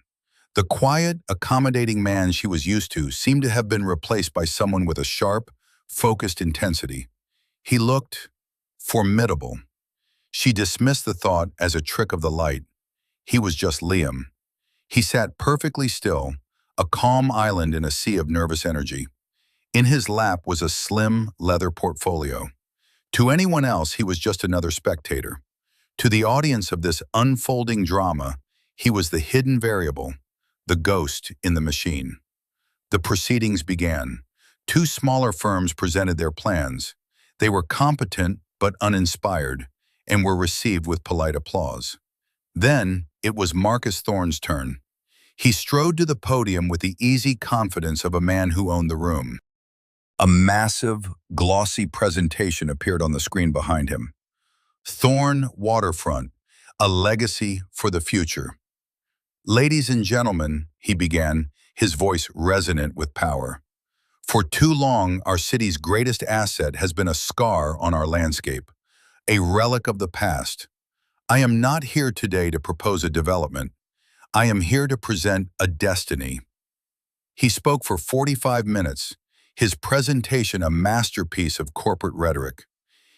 The quiet, accommodating man she was used to seemed to have been replaced by someone with a sharp, focused intensity. He looked formidable. She dismissed the thought as a trick of the light. He was just Liam. He sat perfectly still, a calm island in a sea of nervous energy. In his lap was a slim, leather portfolio. To anyone else, he was just another spectator. To the audience of this unfolding drama, he was the hidden variable, the ghost in the machine. The proceedings began. Two smaller firms presented their plans. They were competent but uninspired, and were received with polite applause. Then, it was Marcus Thorne's turn. He strode to the podium with the easy confidence of a man who owned the room. A massive, glossy presentation appeared on the screen behind him. Thorne Waterfront, a legacy for the future. "Ladies and gentlemen," he began, his voice resonant with power. "For too long, our city's greatest asset has been a scar on our landscape, a relic of the past. I am not here today to propose a development. I am here to present a destiny." He spoke for 45 minutes, his presentation a masterpiece of corporate rhetoric.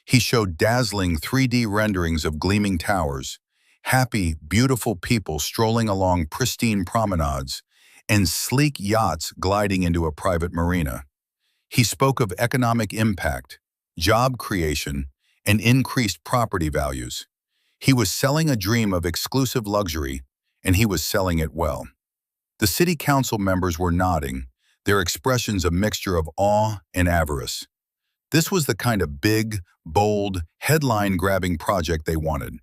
He showed dazzling 3D renderings of gleaming towers, Happy, beautiful people strolling along pristine promenades, and sleek yachts gliding into a private marina. He spoke of economic impact, job creation, and increased property values. He was selling a dream of exclusive luxury, and he was selling it well. The city council members were nodding, their expressions a mixture of awe and avarice. This was the kind of big, bold, headline-grabbing project they wanted.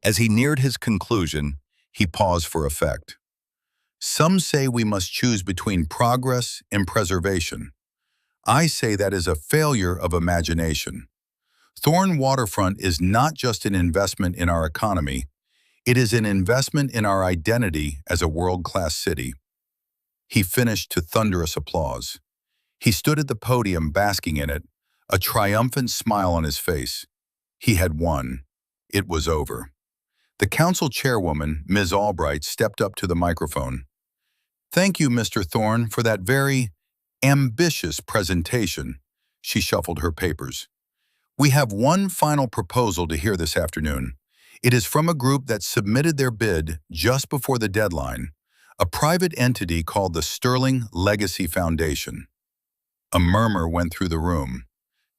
As he neared his conclusion, he paused for effect. Some say we must choose between progress and preservation. I say that is a failure of imagination. Thorn Waterfront is not just an investment in our economy, it is an investment in our identity as a world-class city. He finished to thunderous applause. He stood at the podium basking in it, a triumphant smile on his face. He had won. It was over. The council chairwoman, Ms. Albright, stepped up to the microphone. "Thank you, Mr. Thorne, for that very ambitious presentation." She shuffled her papers. "We have one final proposal to hear this afternoon. It is from a group that submitted their bid just before the deadline, a private entity called the Sterling Legacy Foundation." A murmur went through the room.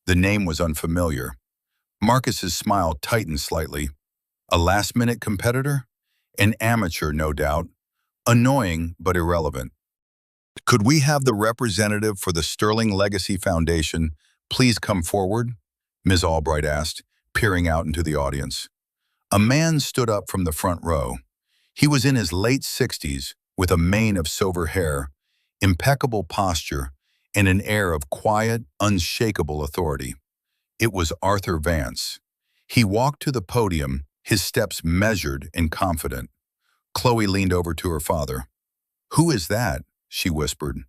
The name was unfamiliar. Marcus's smile tightened slightly. A last-minute competitor? An amateur, no doubt. Annoying, but irrelevant. "Could we have the representative for the Sterling Legacy Foundation please come forward?" Ms. Albright asked, peering out into the audience. A man stood up from the front row. He was in his late 60s, with a mane of silver hair, impeccable posture, and an air of quiet, unshakable authority. It was Arthur Vance. He walked to the podium, his steps measured and confident. Chloe leaned over to her father. "Who is that?" she whispered.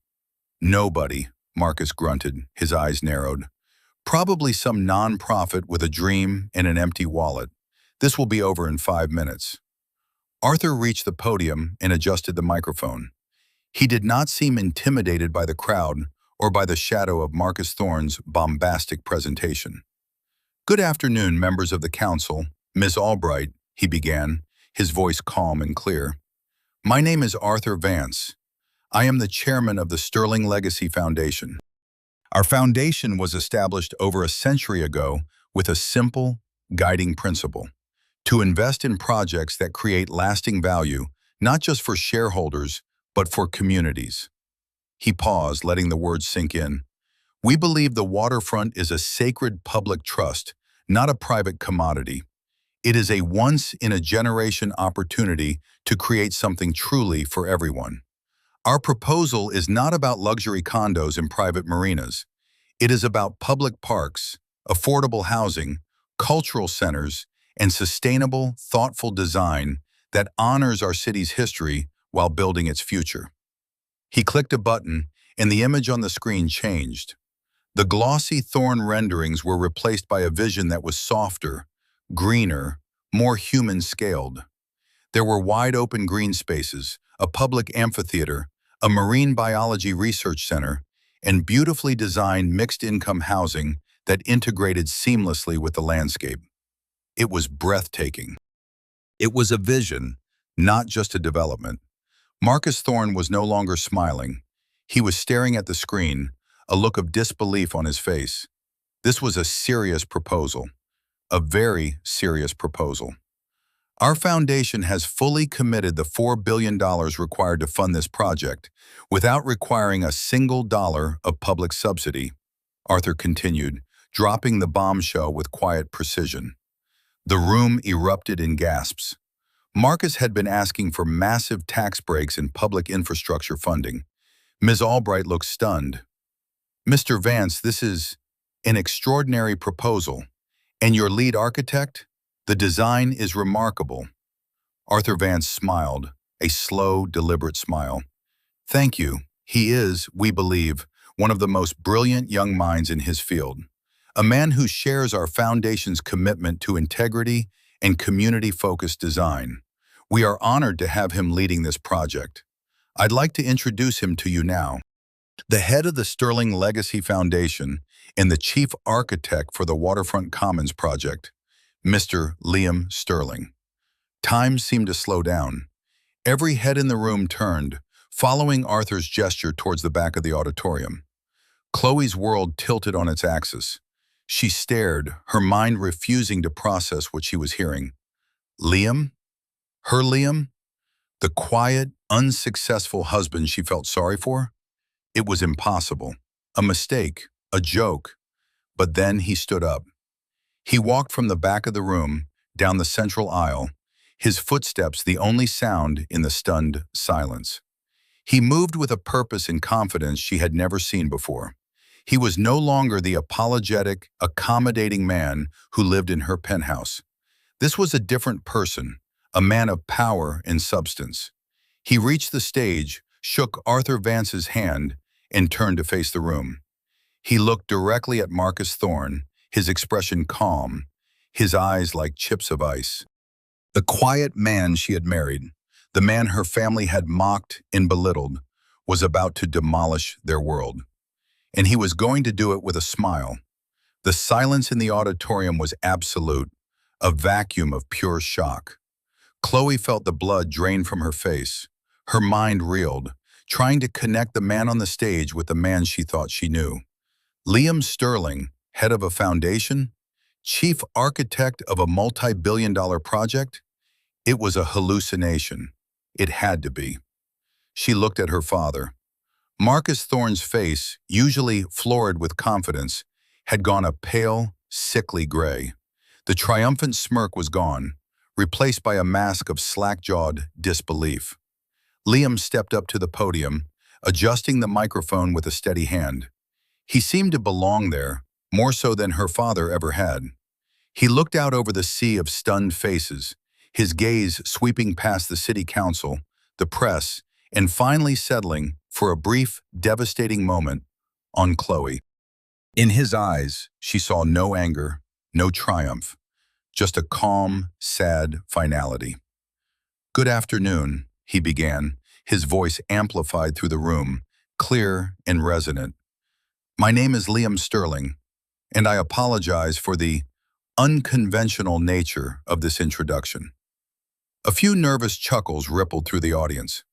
"Nobody," Marcus grunted, his eyes narrowed. "Probably some non-profit with a dream and an empty wallet. This will be over in 5 minutes." Arthur reached the podium and adjusted the microphone. He did not seem intimidated by the crowd or by the shadow of Marcus Thorne's bombastic presentation. "Good afternoon, members of the council. Ms. Albright," he began, his voice calm and clear. "My name is Arthur Vance. I am the chairman of the Sterling Legacy Foundation. Our foundation was established over a century ago with a simple, guiding principle: to invest in projects that create lasting value, not just for shareholders, but for communities." He paused, letting the words sink in. "We believe the waterfront is a sacred public trust, not a private commodity. It is a once-in-a-generation opportunity to create something truly for everyone. Our proposal is not about luxury condos and private marinas. It is about public parks, affordable housing, cultural centers, and sustainable, thoughtful design that honors our city's history while building its future." He clicked a button, and the image on the screen changed. The glossy Thorne renderings were replaced by a vision that was softer, greener, more human-scaled. There were wide-open green spaces, a public amphitheater, a marine biology research center, and beautifully designed mixed-income housing that integrated seamlessly with the landscape. It was breathtaking. It was a vision, not just a development. Marcus Thorne was no longer smiling. He was staring at the screen, a look of disbelief on his face. This was a serious proposal, a very serious proposal. "Our foundation has fully committed the $4 billion required to fund this project, without requiring a single dollar of public subsidy," Arthur continued, dropping the bombshell with quiet precision. The room erupted in gasps. Marcus had been asking for massive tax breaks and public infrastructure funding. Ms. Albright looked stunned. "Mr. Vance, this is an extraordinary proposal. And your lead architect? The design is remarkable." Arthur Vance smiled, a slow, deliberate smile. "Thank you. He is, we believe, one of the most brilliant young minds in his field. A man who shares our foundation's commitment to integrity and community-focused design. We are honored to have him leading this project. I'd like to introduce him to you now. The head of the Sterling Legacy Foundation and the chief architect for the Waterfront Commons project, Mr. Liam Sterling." Time seemed to slow down. Every head in the room turned, following Arthur's gesture towards the back of the auditorium. Chloe's world tilted on its axis. She stared, her mind refusing to process what she was hearing. Liam? Her Liam? The quiet, unsuccessful husband she felt sorry for? It was impossible. A mistake. A joke. But then he stood up. He walked from the back of the room, down the central aisle, his footsteps the only sound in the stunned silence. He moved with a purpose and confidence she had never seen before. He was no longer the apologetic, accommodating man who lived in her penthouse. This was a different person, a man of power and substance. He reached the stage, shook Arthur Vance's hand, and turned to face the room. He looked directly at Marcus Thorne, his expression calm, his eyes like chips of ice. The quiet man she had married, the man her family had mocked and belittled, was about to demolish their world. And he was going to do it with a smile. The silence in the auditorium was absolute, a vacuum of pure shock. Chloe felt the blood drain from her face. Her mind reeled, trying to connect the man on the stage with the man she thought she knew. Liam Sterling, head of a foundation? Chief architect of a multi-billion-dollar project? It was a hallucination. It had to be. She looked at her father. Marcus Thorne's face, usually florid with confidence, had gone a pale, sickly gray. The triumphant smirk was gone, replaced by a mask of slack-jawed disbelief. Liam stepped up to the podium, adjusting the microphone with a steady hand. He seemed to belong there, more so than her father ever had. He looked out over the sea of stunned faces, his gaze sweeping past the city council, the press, and finally settling, for a brief, devastating moment, on Chloe. In his eyes, she saw no anger, no triumph, just a calm, sad finality. "Good afternoon," he began, his voice amplified through the room, clear and resonant. "My name is Liam Sterling, and I apologize for the unconventional nature of this introduction." A few nervous chuckles rippled through the audience.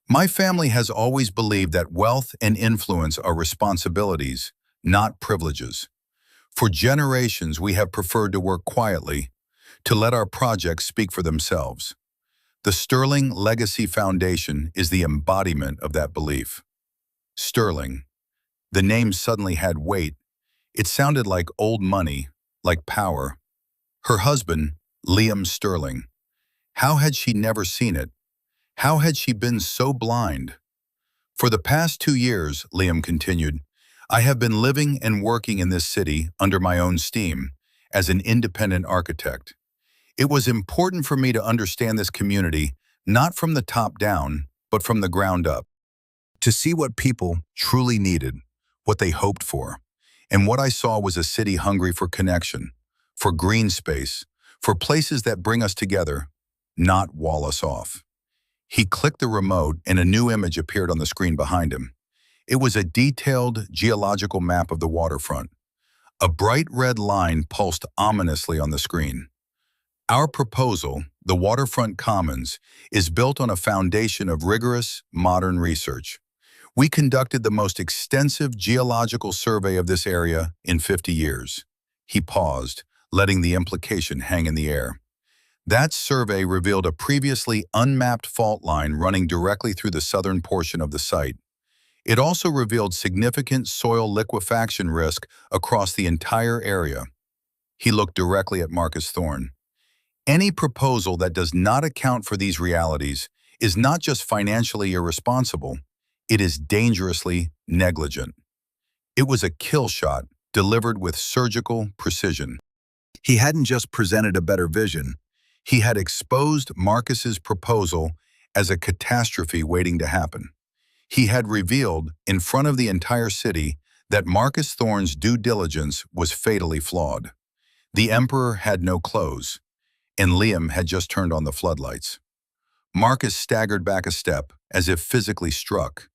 "My family has always believed that wealth and influence are responsibilities, not privileges. For generations, we have preferred to work quietly, to let our projects speak for themselves. The Sterling Legacy Foundation is the embodiment of that belief." Sterling. The name suddenly had weight. It sounded like old money, like power. Her husband, Liam Sterling. How had she never seen it? How had she been so blind? "For the past 2 years," Liam continued, "I have been living and working in this city under my own steam, as an independent architect. It was important for me to understand this community, not from the top down, but from the ground up. To see what people truly needed, what they hoped for. And what I saw was a city hungry for connection, for green space, for places that bring us together, not wall us off." He clicked the remote and a new image appeared on the screen behind him. It was a detailed geological map of the waterfront. A bright red line pulsed ominously on the screen. "Our proposal, the Waterfront Commons, is built on a foundation of rigorous, modern research. We conducted the most extensive geological survey of this area in 50 years. He paused, letting the implication hang in the air. That survey revealed a previously unmapped fault line running directly through the southern portion of the site. It also revealed significant soil liquefaction risk across the entire area. He looked directly at Marcus Thorne. "Any proposal that does not account for these realities is not just financially irresponsible, it is dangerously negligent." It was a kill shot delivered with surgical precision. He hadn't just presented a better vision. He had exposed Marcus's proposal as a catastrophe waiting to happen. He had revealed, in front of the entire city, that Marcus Thorne's due diligence was fatally flawed. The emperor had no clothes, and Liam had just turned on the floodlights. Marcus staggered back a step, as if physically struck.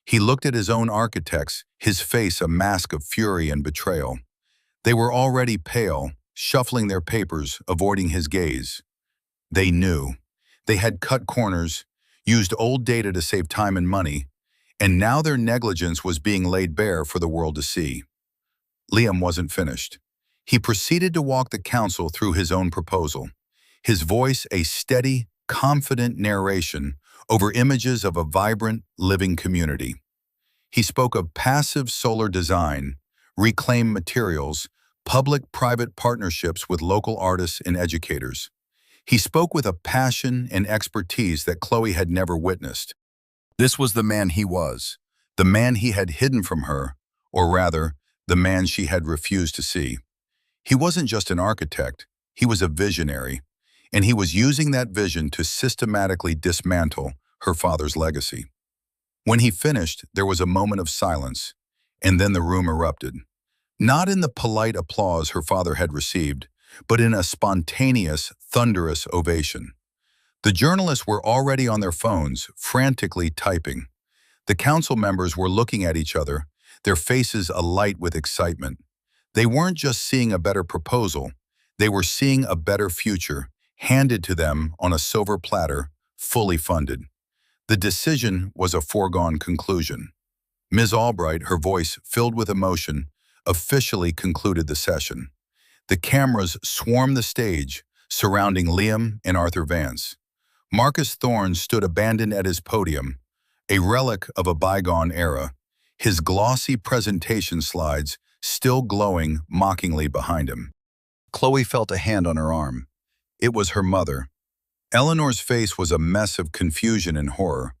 He looked at his own architects, his face a mask of fury and betrayal. They were already pale, shuffling their papers, avoiding his gaze. They knew. They had cut corners, used old data to save time and money, and now their negligence was being laid bare for the world to see. Liam wasn't finished. He proceeded to walk the council through his own proposal, his voice a steady, confident narration over images of a vibrant, living community. He spoke of passive solar design, reclaimed materials, public-private partnerships with local artists and educators. He spoke with a passion and expertise that Chloe had never witnessed. This was the man he was, the man he had hidden from her, or rather, the man she had refused to see. He wasn't just an architect, he was a visionary, and he was using that vision to systematically dismantle her father's legacy. When he finished, there was a moment of silence, and then the room erupted. Not in the polite applause her father had received, but in a spontaneous, thunderous ovation. The journalists were already on their phones, frantically typing. The council members were looking at each other, their faces alight with excitement. They weren't just seeing a better proposal, they were seeing a better future, handed to them on a silver platter, fully funded. The decision was a foregone conclusion. Ms. Albright, her voice filled with emotion, officially concluded the session. The cameras swarmed the stage, surrounding Liam and Arthur Vance. Marcus Thorne stood abandoned at his podium, a relic of a bygone era, his glossy presentation slides still glowing mockingly behind him. Chloe felt a hand on her arm. It was her mother. Eleanor's face was a mess of confusion and horror.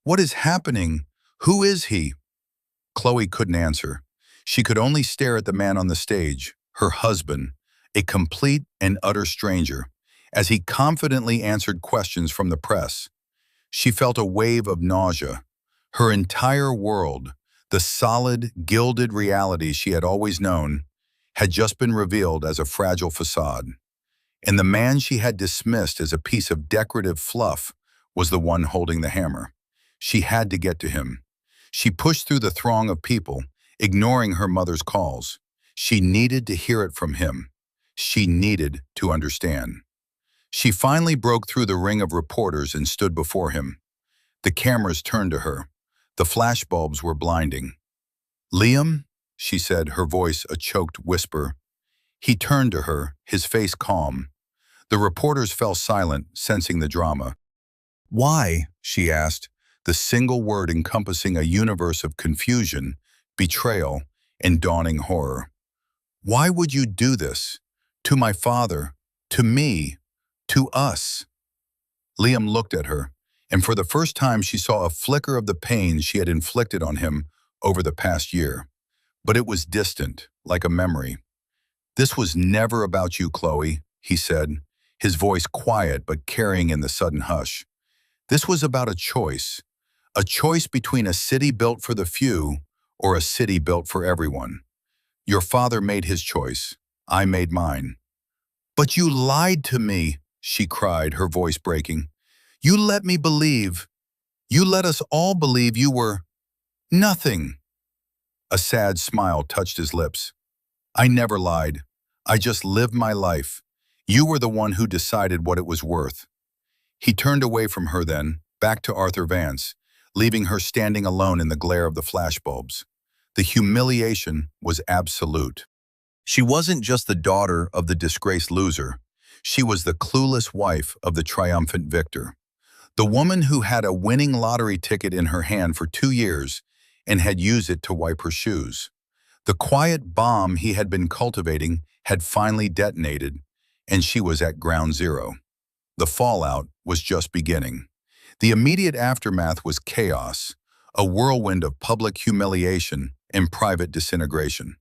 "What is happening? Who is he?" Chloe couldn't answer. She could only stare at the man on the stage, her husband, a complete and utter stranger, as he confidently answered questions from the press. She felt a wave of nausea. Her entire world, the solid, gilded reality she had always known, had just been revealed as a fragile facade. And the man she had dismissed as a piece of decorative fluff was the one holding the hammer. She had to get to him. She pushed through the throng of people, ignoring her mother's calls. She needed to hear it from him. She needed to understand. She finally broke through the ring of reporters and stood before him. The cameras turned to her. The flashbulbs were blinding. "Liam," she said, her voice a choked whisper. He turned to her, his face calm. The reporters fell silent, sensing the drama. "Why?" she asked, the single word encompassing a universe of confusion, betrayal, and dawning horror. "Why would you do this? To my father, to me, to us?" Liam looked at her, and for the first time she saw a flicker of the pain she had inflicted on him over the past year. But it was distant, like a memory. "This was never about you, Chloe," he said, his voice quiet but carrying in the sudden hush. "This was about a choice between a city built for the few or a city built for everyone. Your father made his choice. I made mine." "But you lied to me," she cried, her voice breaking. "You let me believe. You let us all believe you were nothing." A sad smile touched his lips. "I never lied. I just lived my life. You were the one who decided what it was worth." He turned away from her then, back to Arthur Vance, leaving her standing alone in the glare of the flashbulbs. The humiliation was absolute. She wasn't just the daughter of the disgraced loser. She was the clueless wife of the triumphant victor. The woman who had a winning lottery ticket in her hand for 2 years and had used it to wipe her shoes. The quiet bomb he had been cultivating had finally detonated, and she was at ground zero. The fallout was just beginning. The immediate aftermath was chaos, a whirlwind of public humiliation and private disintegration.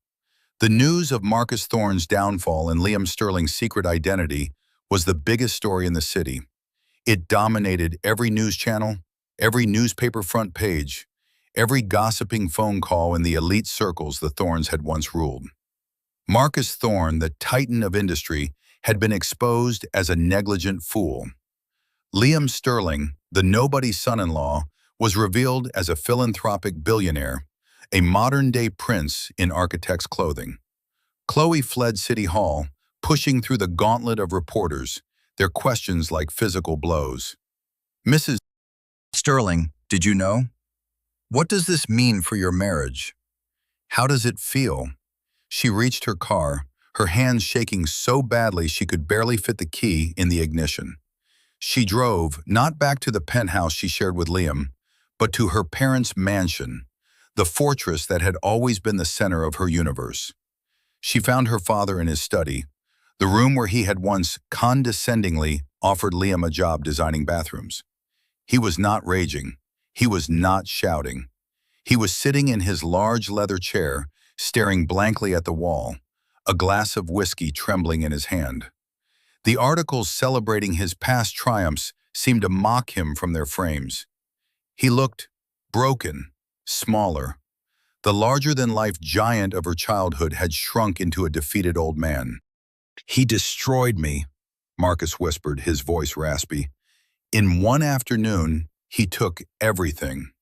The news of Marcus Thorne's downfall and Liam Sterling's secret identity was the biggest story in the city. It dominated every news channel, every newspaper front page, every gossiping phone call in the elite circles the Thornes had once ruled. Marcus Thorne, the titan of industry, had been exposed as a negligent fool. Liam Sterling, the nobody's son-in-law, was revealed as a philanthropic billionaire, a modern-day prince in architect's clothing. Chloe fled City Hall, pushing through the gauntlet of reporters, their questions like physical blows. Mrs. Sterling, did you know? What does this mean for your marriage? How does it feel? She reached her car, her hands shaking so badly she could barely fit the key in the ignition. She drove, not back to the penthouse she shared with Liam, but to her parents' mansion, the fortress that had always been the center of her universe. She found her father in his study, the room where he had once condescendingly offered Liam a job designing bathrooms. He was not raging. He was not shouting. He was sitting in his large leather chair, staring blankly at the wall, a glass of whiskey trembling in his hand. The articles celebrating his past triumphs seemed to mock him from their frames. He looked broken, smaller. The larger-than-life giant of her childhood had shrunk into a defeated old man. "He destroyed me," Marcus whispered, his voice raspy. "In one afternoon, he took everything."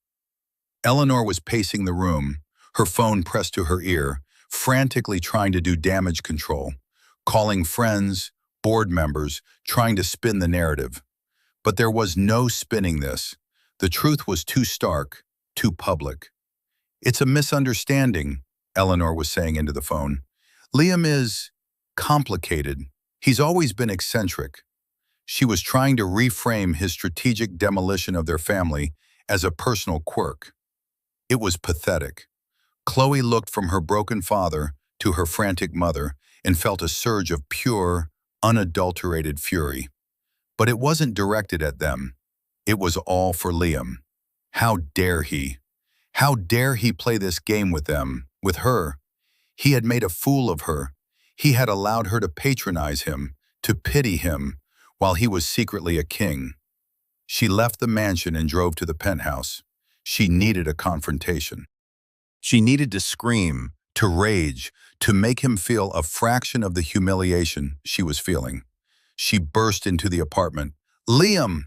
Eleanor was pacing the room, her phone pressed to her ear, frantically trying to do damage control, calling friends, board members, trying to spin the narrative. But there was no spinning this. The truth was too stark, too public. "It's a misunderstanding," Eleanor was saying into the phone. "Liam is complicated. He's always been eccentric." She was trying to reframe his strategic demolition of their family as a personal quirk. It was pathetic. Chloe looked from her broken father to her frantic mother and felt a surge of pure, unadulterated fury. But it wasn't directed at them. It was all for Liam. How dare he? How dare he play this game with them, with her? He had made a fool of her. He had allowed her to patronize him, to pity him, while he was secretly a king. She left the mansion and drove to the penthouse. She needed a confrontation. She needed to scream, to rage, to make him feel a fraction of the humiliation she was feeling. She burst into the apartment. "Liam!"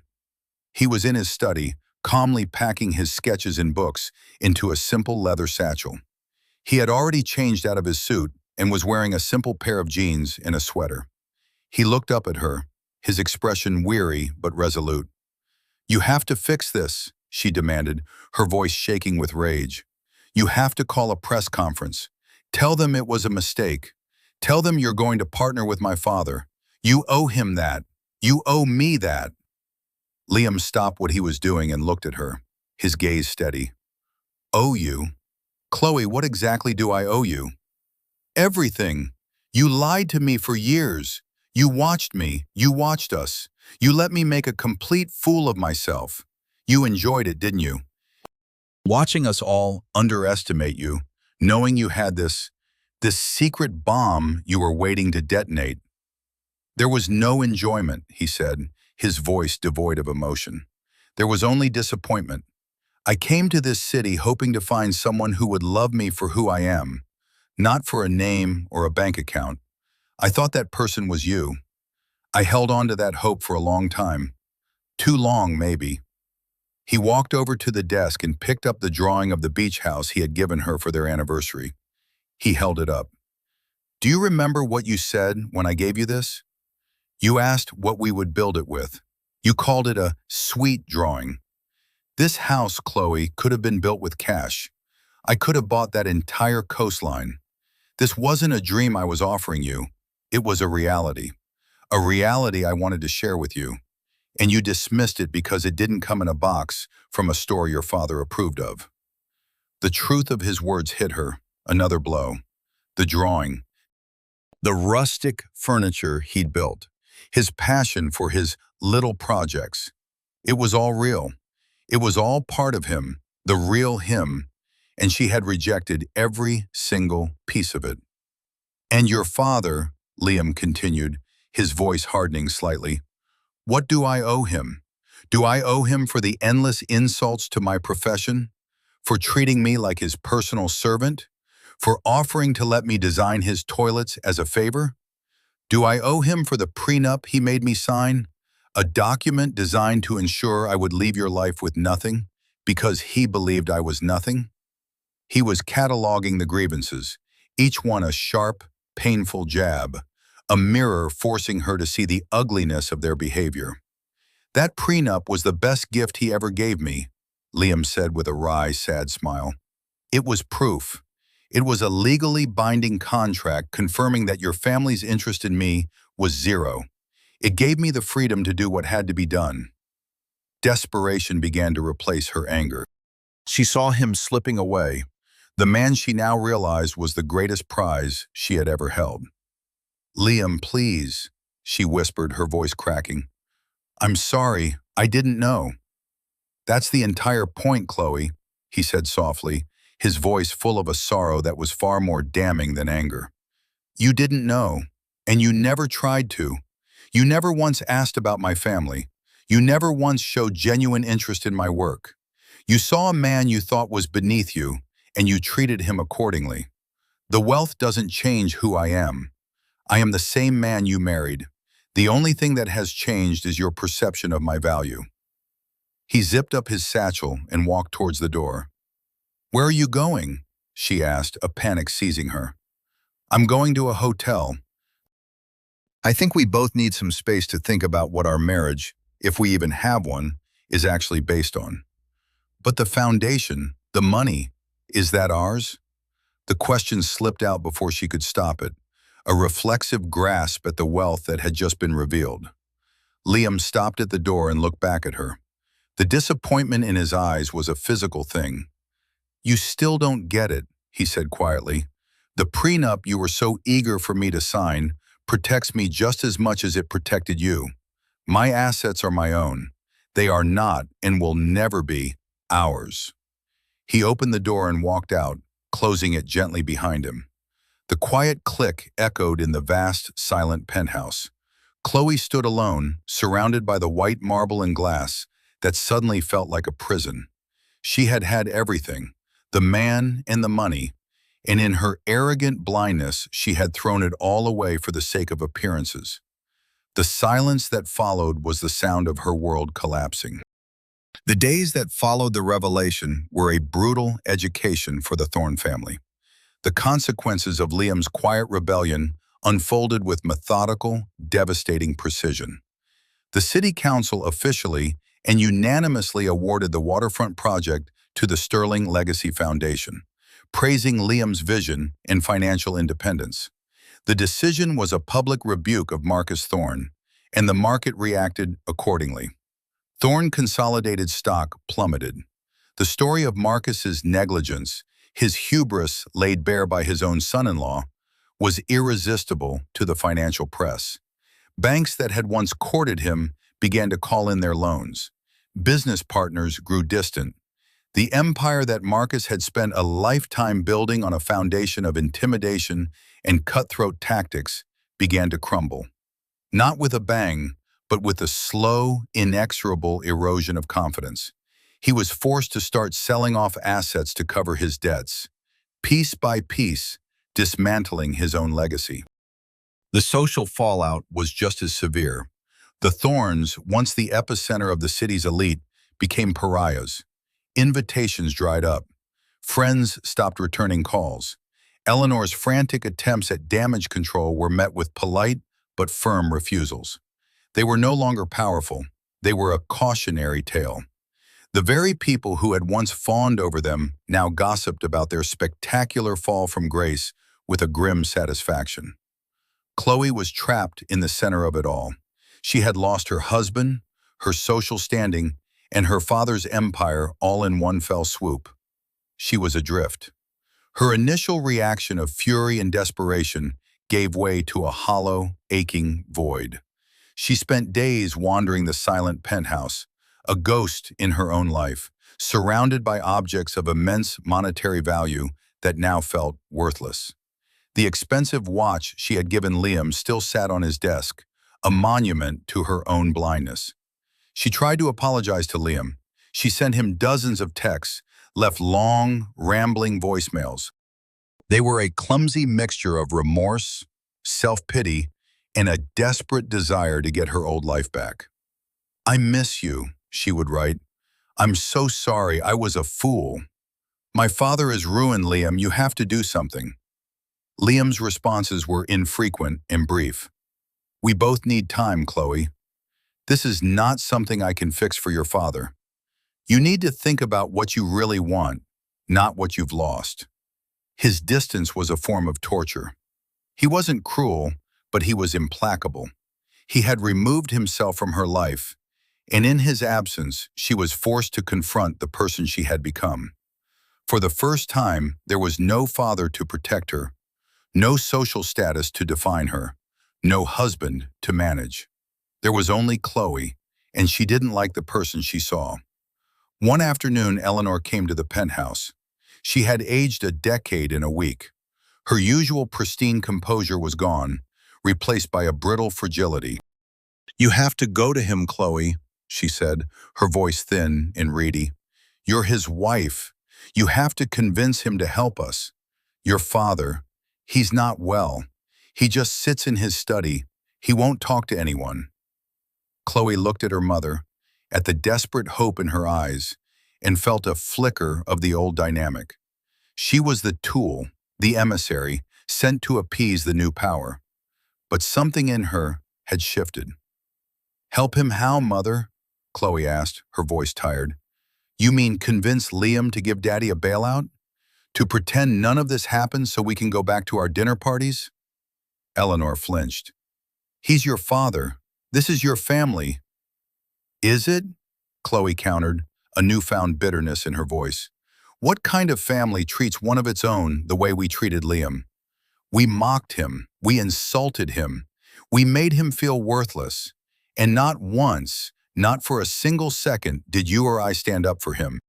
He was in his study, calmly packing his sketches and books into a simple leather satchel. He had already changed out of his suit and was wearing a simple pair of jeans and a sweater. He looked up at her, his expression weary but resolute. "You have to fix this," she demanded, her voice shaking with rage. "You have to call a press conference. Tell them it was a mistake. Tell them you're going to partner with my father. You owe him that. You owe me that." Liam stopped what he was doing and looked at her, his gaze steady. "Owe you? Chloe, what exactly do I owe you?" "Everything. You lied to me for years. You watched me. You watched us. You let me make a complete fool of myself. You enjoyed it, didn't you? Watching us all underestimate you, knowing you had this secret bomb you were waiting to detonate." "There was no enjoyment," he said, his voice devoid of emotion. "There was only disappointment. I came to this city hoping to find someone who would love me for who I am, not for a name or a bank account. I thought that person was you. I held on to that hope for a long time. Too long, maybe." He walked over to the desk and picked up the drawing of the beach house he had given her for their anniversary. He held it up. "Do you remember what you said when I gave you this? You asked what we would build it with. You called it a sweet drawing. This house, Chloe, could have been built with cash. I could have bought that entire coastline. This wasn't a dream I was offering you. It was a reality I wanted to share with you. And you dismissed it because it didn't come in a box from a store your father approved of." The truth of his words hit her, another blow. The drawing, the rustic furniture he'd built, his passion for his little projects. It was all real. It was all part of him, the real him, and she had rejected every single piece of it. "And your father," Liam continued, his voice hardening slightly, "what do I owe him? Do I owe him for the endless insults to my profession? For treating me like his personal servant? For offering to let me design his toilets as a favor? Do I owe him for the prenup he made me sign? A document designed to ensure I would leave your life with nothing, because he believed I was nothing?" He was cataloging the grievances, each one a sharp, painful jab, a mirror forcing her to see the ugliness of their behavior. "That prenup was the best gift he ever gave me," Liam said with a wry, sad smile. "It was proof. It was a legally binding contract confirming that your family's interest in me was zero. It gave me the freedom to do what had to be done." Desperation began to replace her anger. She saw him slipping away, the man she now realized was the greatest prize she had ever held. "Liam, please," she whispered, her voice cracking. "I'm sorry, I didn't know." "That's the entire point, Chloe," he said softly, his voice full of a sorrow that was far more damning than anger. "You didn't know, and you never tried to. You never once asked about my family. You never once showed genuine interest in my work. You saw a man you thought was beneath you, and you treated him accordingly. The wealth doesn't change who I am. I am the same man you married. The only thing that has changed is your perception of my value." He zipped up his satchel and walked towards the door. "Where are you going?" she asked, a panic seizing her. "I'm going to a hotel. I think we both need some space to think about what our marriage, if we even have one, is actually based on." "But the foundation, the money, is that ours?" The question slipped out before she could stop it, a reflexive grasp at the wealth that had just been revealed. Liam stopped at the door and looked back at her. The disappointment in his eyes was a physical thing. "You still don't get it," he said quietly. "The prenup you were so eager for me to sign protects me just as much as it protected you. My assets are my own. They are not and will never be ours." He opened the door and walked out, closing it gently behind him. The quiet click echoed in the vast, silent penthouse. Chloe stood alone, surrounded by the white marble and glass that suddenly felt like a prison. She had had everything, the man and the money, and in her arrogant blindness she had thrown it all away for the sake of appearances. The silence that followed was the sound of her world collapsing. The days that followed the revelation were a brutal education for the Thorne family. The consequences of Liam's quiet rebellion unfolded with methodical, devastating precision. The city council officially and unanimously awarded the waterfront project to the Sterling Legacy Foundation, praising Liam's vision and financial independence. The decision was a public rebuke of Marcus Thorne, and the market reacted accordingly. Thorne consolidated stock plummeted. The story of Marcus's negligence, his hubris laid bare by his own son-in-law, was irresistible to the financial press. Banks that had once courted him began to call in their loans. Business partners grew distant. The empire that Marcus had spent a lifetime building on a foundation of intimidation and cutthroat tactics began to crumble. Not with a bang, but with a slow, inexorable erosion of confidence. He was forced to start selling off assets to cover his debts, piece by piece, dismantling his own legacy. The social fallout was just as severe. The Thornes, once the epicenter of the city's elite, became pariahs. Invitations dried up. Friends stopped returning calls. Eleanor's frantic attempts at damage control were met with polite but firm refusals. They were no longer powerful. They were a cautionary tale. The very people who had once fawned over them now gossiped about their spectacular fall from grace with a grim satisfaction. Chloe was trapped in the center of it all. She had lost her husband, her social standing, and her father's empire all in one fell swoop. She was adrift. Her initial reaction of fury and desperation gave way to a hollow, aching void. She spent days wandering the silent penthouse, a ghost in her own life, surrounded by objects of immense monetary value that now felt worthless. The expensive watch she had given Liam still sat on his desk, a monument to her own blindness. She tried to apologize to Liam. She sent him dozens of texts, left long, rambling voicemails. They were a clumsy mixture of remorse, self-pity, and a desperate desire to get her old life back. "I miss you," she would write. "I'm so sorry, I was a fool. My father is ruined, Liam, you have to do something." Liam's responses were infrequent and brief. We both need time, Chloe. This is not something I can fix for your father. You need to think about what you really want, not what you've lost. His distance was a form of torture. He wasn't cruel, but he was implacable. He had removed himself from her life, and in his absence, she was forced to confront the person she had become. For the first time, there was no father to protect her, no social status to define her, no husband to manage. There was only Chloe, and she didn't like the person she saw. One afternoon, Eleanor came to the penthouse. She had aged a decade in a week. Her usual pristine composure was gone, replaced by a brittle fragility. "You have to go to him, Chloe," she said, her voice thin and reedy. "You're his wife. You have to convince him to help us. Your father, he's not well. He just sits in his study. He won't talk to anyone." Chloe looked at her mother, at the desperate hope in her eyes, and felt a flicker of the old dynamic. She was the tool, the emissary, sent to appease the new power. But something in her had shifted. "Help him how, Mother?" Chloe asked, her voice tired. "You mean convince Liam to give Daddy a bailout? To pretend none of this happened so we can go back to our dinner parties?" Eleanor flinched. "He's your father. This is your family." "Is it?" Chloe countered, a newfound bitterness in her voice. "What kind of family treats one of its own the way we treated Liam? We mocked him. We insulted him. We made him feel worthless. And not once, not for a single second, did you or I stand up for him.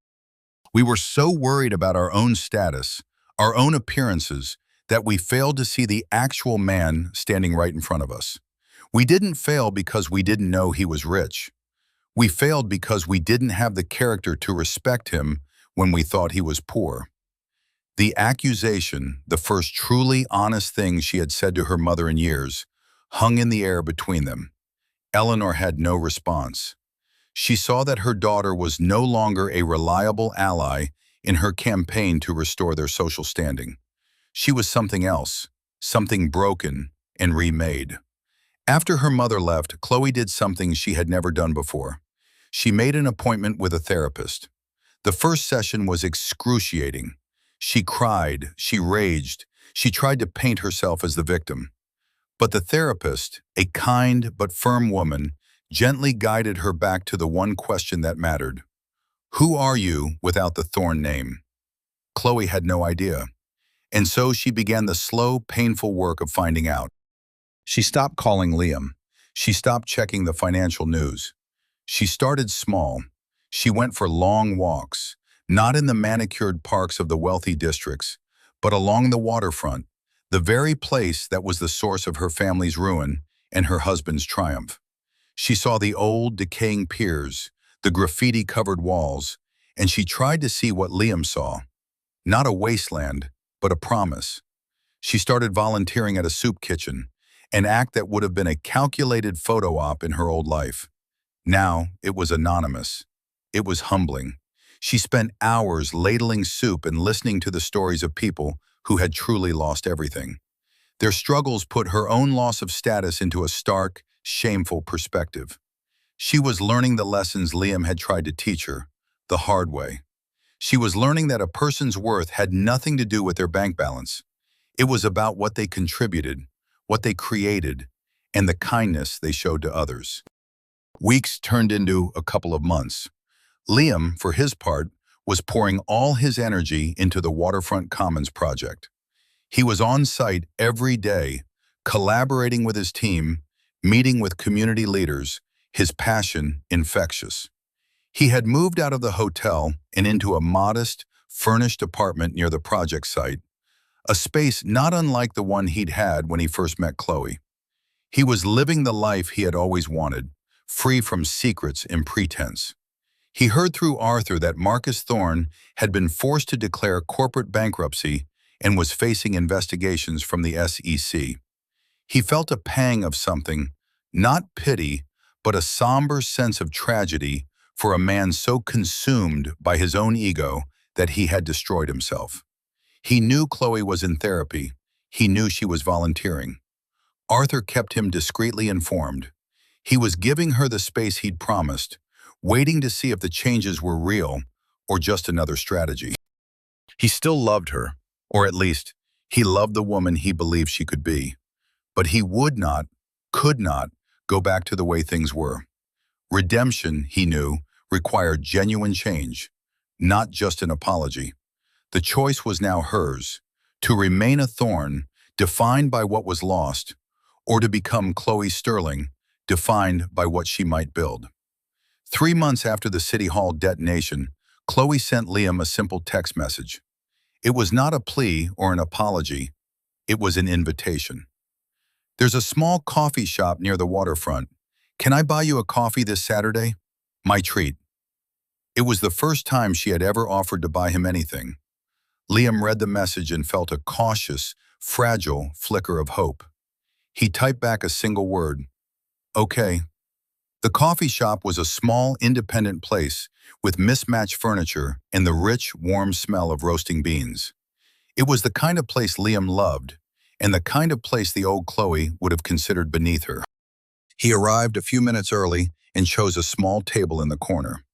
We were so worried about our own status, our own appearances, that we failed to see the actual man standing right in front of us. We didn't fail because we didn't know he was rich. We failed because we didn't have the character to respect him when we thought he was poor." The accusation, the first truly honest thing she had said to her mother in years, hung in the air between them. Eleanor had no response. She saw that her daughter was no longer a reliable ally in her campaign to restore their social standing. She was something else, something broken and remade. After her mother left, Chloe did something she had never done before. She made an appointment with a therapist. The first session was excruciating. She cried, she raged, she tried to paint herself as the victim. But the therapist, a kind but firm woman, gently guided her back to the one question that mattered. Who are you without the thorn name? Chloe had no idea. And so she began the slow, painful work of finding out. She stopped calling Liam. She stopped checking the financial news. She started small. She went for long walks, not in the manicured parks of the wealthy districts, but along the waterfront, the very place that was the source of her family's ruin and her husband's triumph. She saw the old, decaying piers, the graffiti-covered walls, and she tried to see what Liam saw. Not a wasteland, but a promise. She started volunteering at a soup kitchen, an act that would have been a calculated photo op in her old life. Now it was anonymous. It was humbling. She spent hours ladling soup and listening to the stories of people who had truly lost everything. Their struggles put her own loss of status into a stark, shameful perspective. She was learning the lessons Liam had tried to teach her, the hard way. She was learning that a person's worth had nothing to do with their bank balance. It was about what they contributed, what they created, and the kindness they showed to others. Weeks turned into a couple of months. Liam, for his part, was pouring all his energy into the Waterfront Commons project. He was on site every day, collaborating with his team, meeting with community leaders, his passion infectious. He had moved out of the hotel and into a modest, furnished apartment near the project site, a space not unlike the one he'd had when he first met Chloe. He was living the life he had always wanted, free from secrets and pretense. He heard through Arthur that Marcus Thorne had been forced to declare corporate bankruptcy and was facing investigations from the SEC. He felt a pang of something, not pity, but a somber sense of tragedy for a man so consumed by his own ego that he had destroyed himself. He knew Chloe was in therapy. He knew she was volunteering. Arthur kept him discreetly informed. He was giving her the space he'd promised, waiting to see if the changes were real or just another strategy. He still loved her, or at least, he loved the woman he believed she could be. But he would not, could not, go back to the way things were. Redemption, he knew, required genuine change, not just an apology. The choice was now hers, to remain a thorn, defined by what was lost, or to become Chloe Sterling, defined by what she might build. 3 months after the City Hall detonation, Chloe sent Liam a simple text message. It was not a plea or an apology, it was an invitation. "There's a small coffee shop near the waterfront. Can I buy you a coffee this Saturday? My treat." It was the first time she had ever offered to buy him anything. Liam read the message and felt a cautious, fragile flicker of hope. He typed back a single word, "Okay." The coffee shop was a small, independent place with mismatched furniture and the rich, warm smell of roasting beans. It was the kind of place Liam loved, and the kind of place the old Chloe would have considered beneath her. He arrived a few minutes early and chose a small table in the corner.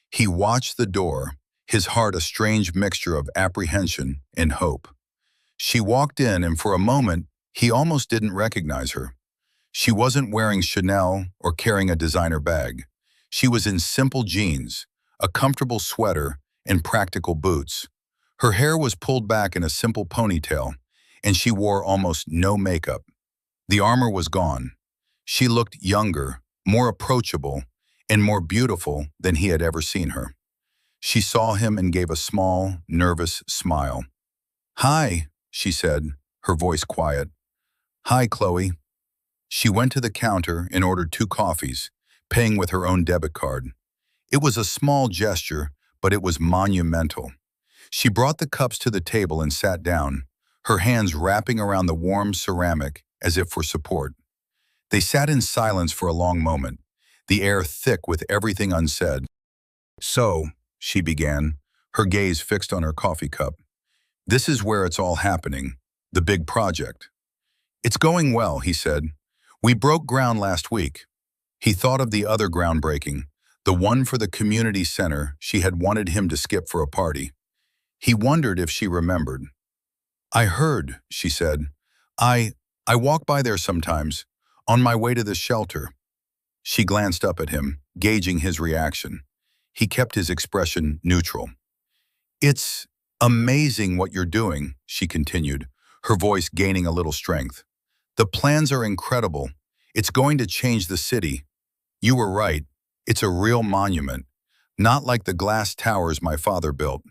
He watched the door, his heart a strange mixture of apprehension and hope. She walked in, and for a moment, he almost didn't recognize her. She wasn't wearing Chanel or carrying a designer bag. She was in simple jeans, a comfortable sweater, and practical boots. Her hair was pulled back in a simple ponytail, and she wore almost no makeup. The armor was gone. She looked younger, more approachable, and more beautiful than he had ever seen her. She saw him and gave a small, nervous smile. "Hi," she said, her voice quiet. "Hi, Chloe." She went to the counter and ordered 2 coffees, paying with her own debit card. It was a small gesture, but it was monumental. She brought the cups to the table and sat down, her hands wrapping around the warm ceramic as if for support. They sat in silence for a long moment, the air thick with everything unsaid. "So," she began, her gaze fixed on her coffee cup, "this is where it's all happening, the big project." "It's going well," he said. "We broke ground last week." He thought of the other groundbreaking, the one for the community center she had wanted him to skip for a party. He wondered if she remembered. "I heard," she said. I walk by there sometimes, on my way to the shelter." She glanced up at him, gauging his reaction. He kept his expression neutral. "It's amazing what you're doing," she continued, her voice gaining a little strength. "The plans are incredible. It's going to change the city. You were right. It's a real monument, not like the glass towers my father built."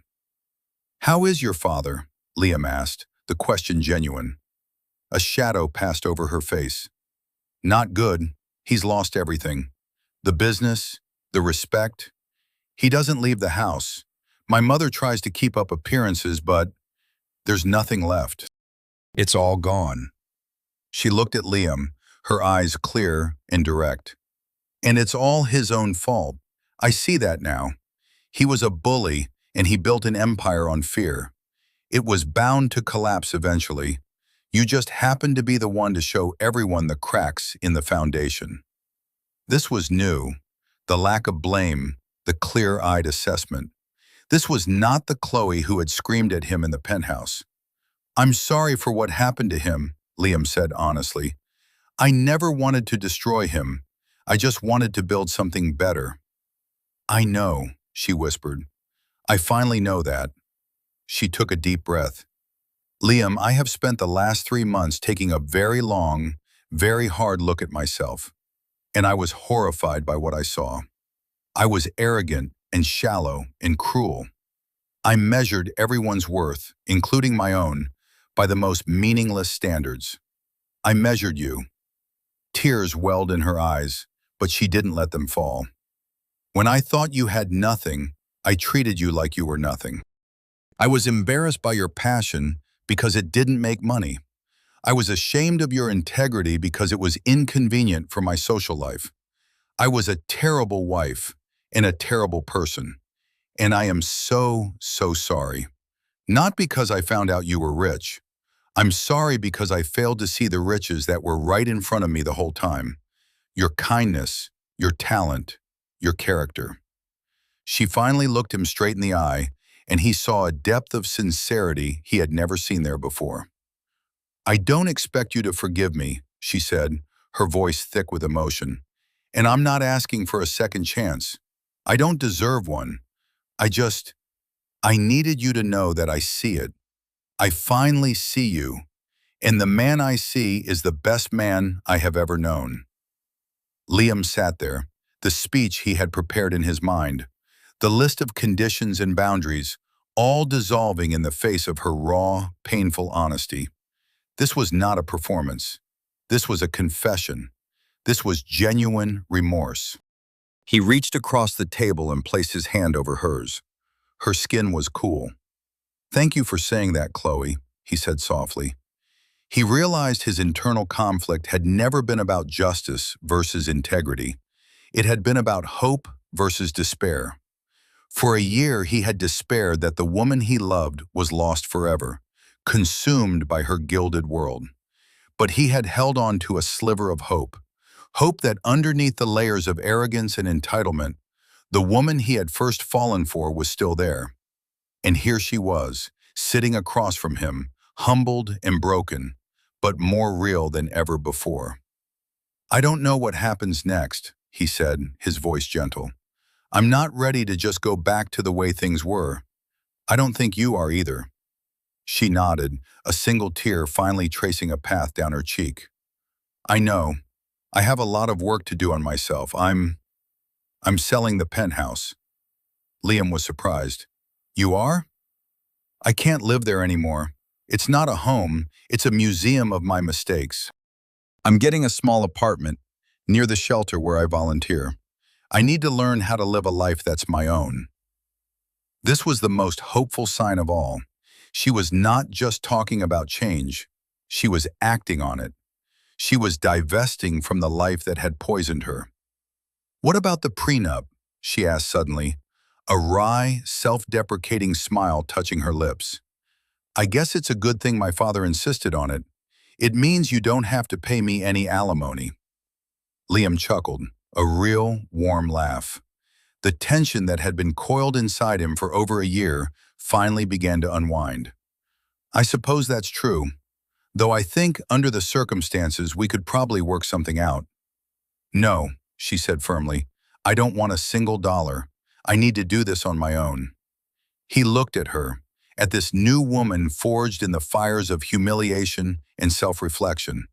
"How is your father?" Liam asked, the question genuine. A shadow passed over her face. "Not good. He's lost everything. The business, the respect. He doesn't leave the house. My mother tries to keep up appearances, but there's nothing left. It's all gone." She looked at Liam, her eyes clear and direct. "And it's all his own fault. I see that now. He was a bully, and he built an empire on fear. It was bound to collapse eventually. You just happened to be the one to show everyone the cracks in the foundation." This was new, the lack of blame, the clear-eyed assessment. This was not the Chloe who had screamed at him in the penthouse. "I'm sorry for what happened to him," Liam said honestly. "I never wanted to destroy him. I just wanted to build something better." "I know," she whispered. "I finally know that." She took a deep breath. "Liam, I have spent the last 3 months taking a very long, very hard look at myself, and I was horrified by what I saw. I was arrogant and shallow and cruel. I measured everyone's worth, including my own, by the most meaningless standards. I measured you." Tears welled in her eyes, but she didn't let them fall. "When I thought you had nothing, I treated you like you were nothing. I was embarrassed by your passion because it didn't make money. I was ashamed of your integrity because it was inconvenient for my social life. I was a terrible wife and a terrible person, and I am so, so sorry. Not because I found out you were rich. I'm sorry because I failed to see the riches that were right in front of me the whole time. Your kindness, your talent, your character. She finally looked him straight in the eye, and he saw a depth of sincerity he had never seen there before. I don't expect you to forgive me, she said, her voice thick with emotion. And I'm not asking for a second chance. I don't deserve one. I needed you to know that I see it. I finally see you. And the man I see is the best man I have ever known. Liam sat there, the speech he had prepared in his mind, the list of conditions and boundaries, all dissolving in the face of her raw, painful honesty. This was not a performance. This was a confession. This was genuine remorse. He reached across the table and placed his hand over hers. Her skin was cool. "Thank you for saying that, Chloe," he said softly. He realized his internal conflict had never been about justice versus integrity. It had been about hope versus despair. For a year, he had despaired that the woman he loved was lost forever, consumed by her gilded world. But he had held on to a sliver of hope. Hope that underneath the layers of arrogance and entitlement, the woman he had first fallen for was still there. And here she was, sitting across from him, humbled and broken, but more real than ever before. "I don't know what happens next," he said, his voice gentle. "I'm not ready to just go back to the way things were. I don't think you are either." She nodded, a single tear finally tracing a path down her cheek. "I know. I have a lot of work to do on myself. I'm selling the penthouse." Liam was surprised. "You are?" "I can't live there anymore. It's not a home, it's a museum of my mistakes. I'm getting a small apartment near the shelter where I volunteer. I need to learn how to live a life that's my own." This was the most hopeful sign of all. She was not just talking about change. She was acting on it. She was divesting from the life that had poisoned her. "What about the prenup?" she asked suddenly, a wry, self-deprecating smile touching her lips. "I guess it's a good thing my father insisted on it. It means you don't have to pay me any alimony." Liam chuckled, a real, warm laugh. The tension that had been coiled inside him for over a year finally began to unwind. "I suppose that's true, though I think under the circumstances we could probably work something out." "No," she said firmly. "I don't want a single dollar. I need to do this on my own." He looked at her, at this new woman forged in the fires of humiliation and self-reflection,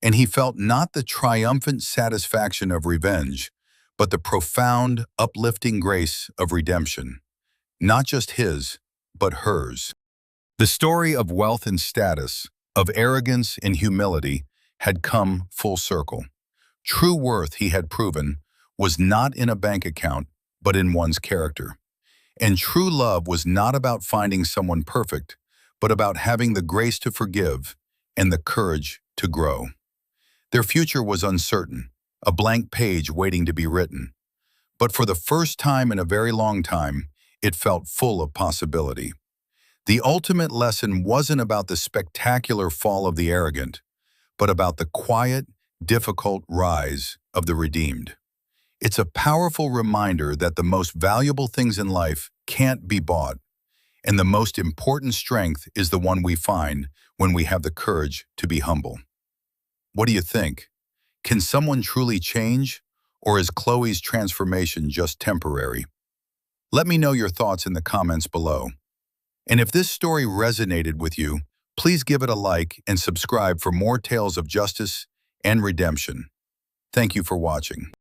and he felt not the triumphant satisfaction of revenge, but the profound, uplifting grace of redemption. Not just his, but hers. The story of wealth and status, of arrogance and humility, had come full circle. True worth, he had proven, was not in a bank account, but in one's character. And true love was not about finding someone perfect, but about having the grace to forgive and the courage to grow. Their future was uncertain, a blank page waiting to be written. But for the first time in a very long time, it felt full of possibility. The ultimate lesson wasn't about the spectacular fall of the arrogant, but about the quiet, difficult rise of the redeemed. It's a powerful reminder that the most valuable things in life can't be bought, and the most important strength is the one we find when we have the courage to be humble. What do you think? Can someone truly change, or is Chloe's transformation just temporary? Let me know your thoughts in the comments below. And if this story resonated with you, please give it a like and subscribe for more tales of justice and redemption. Thank you for watching.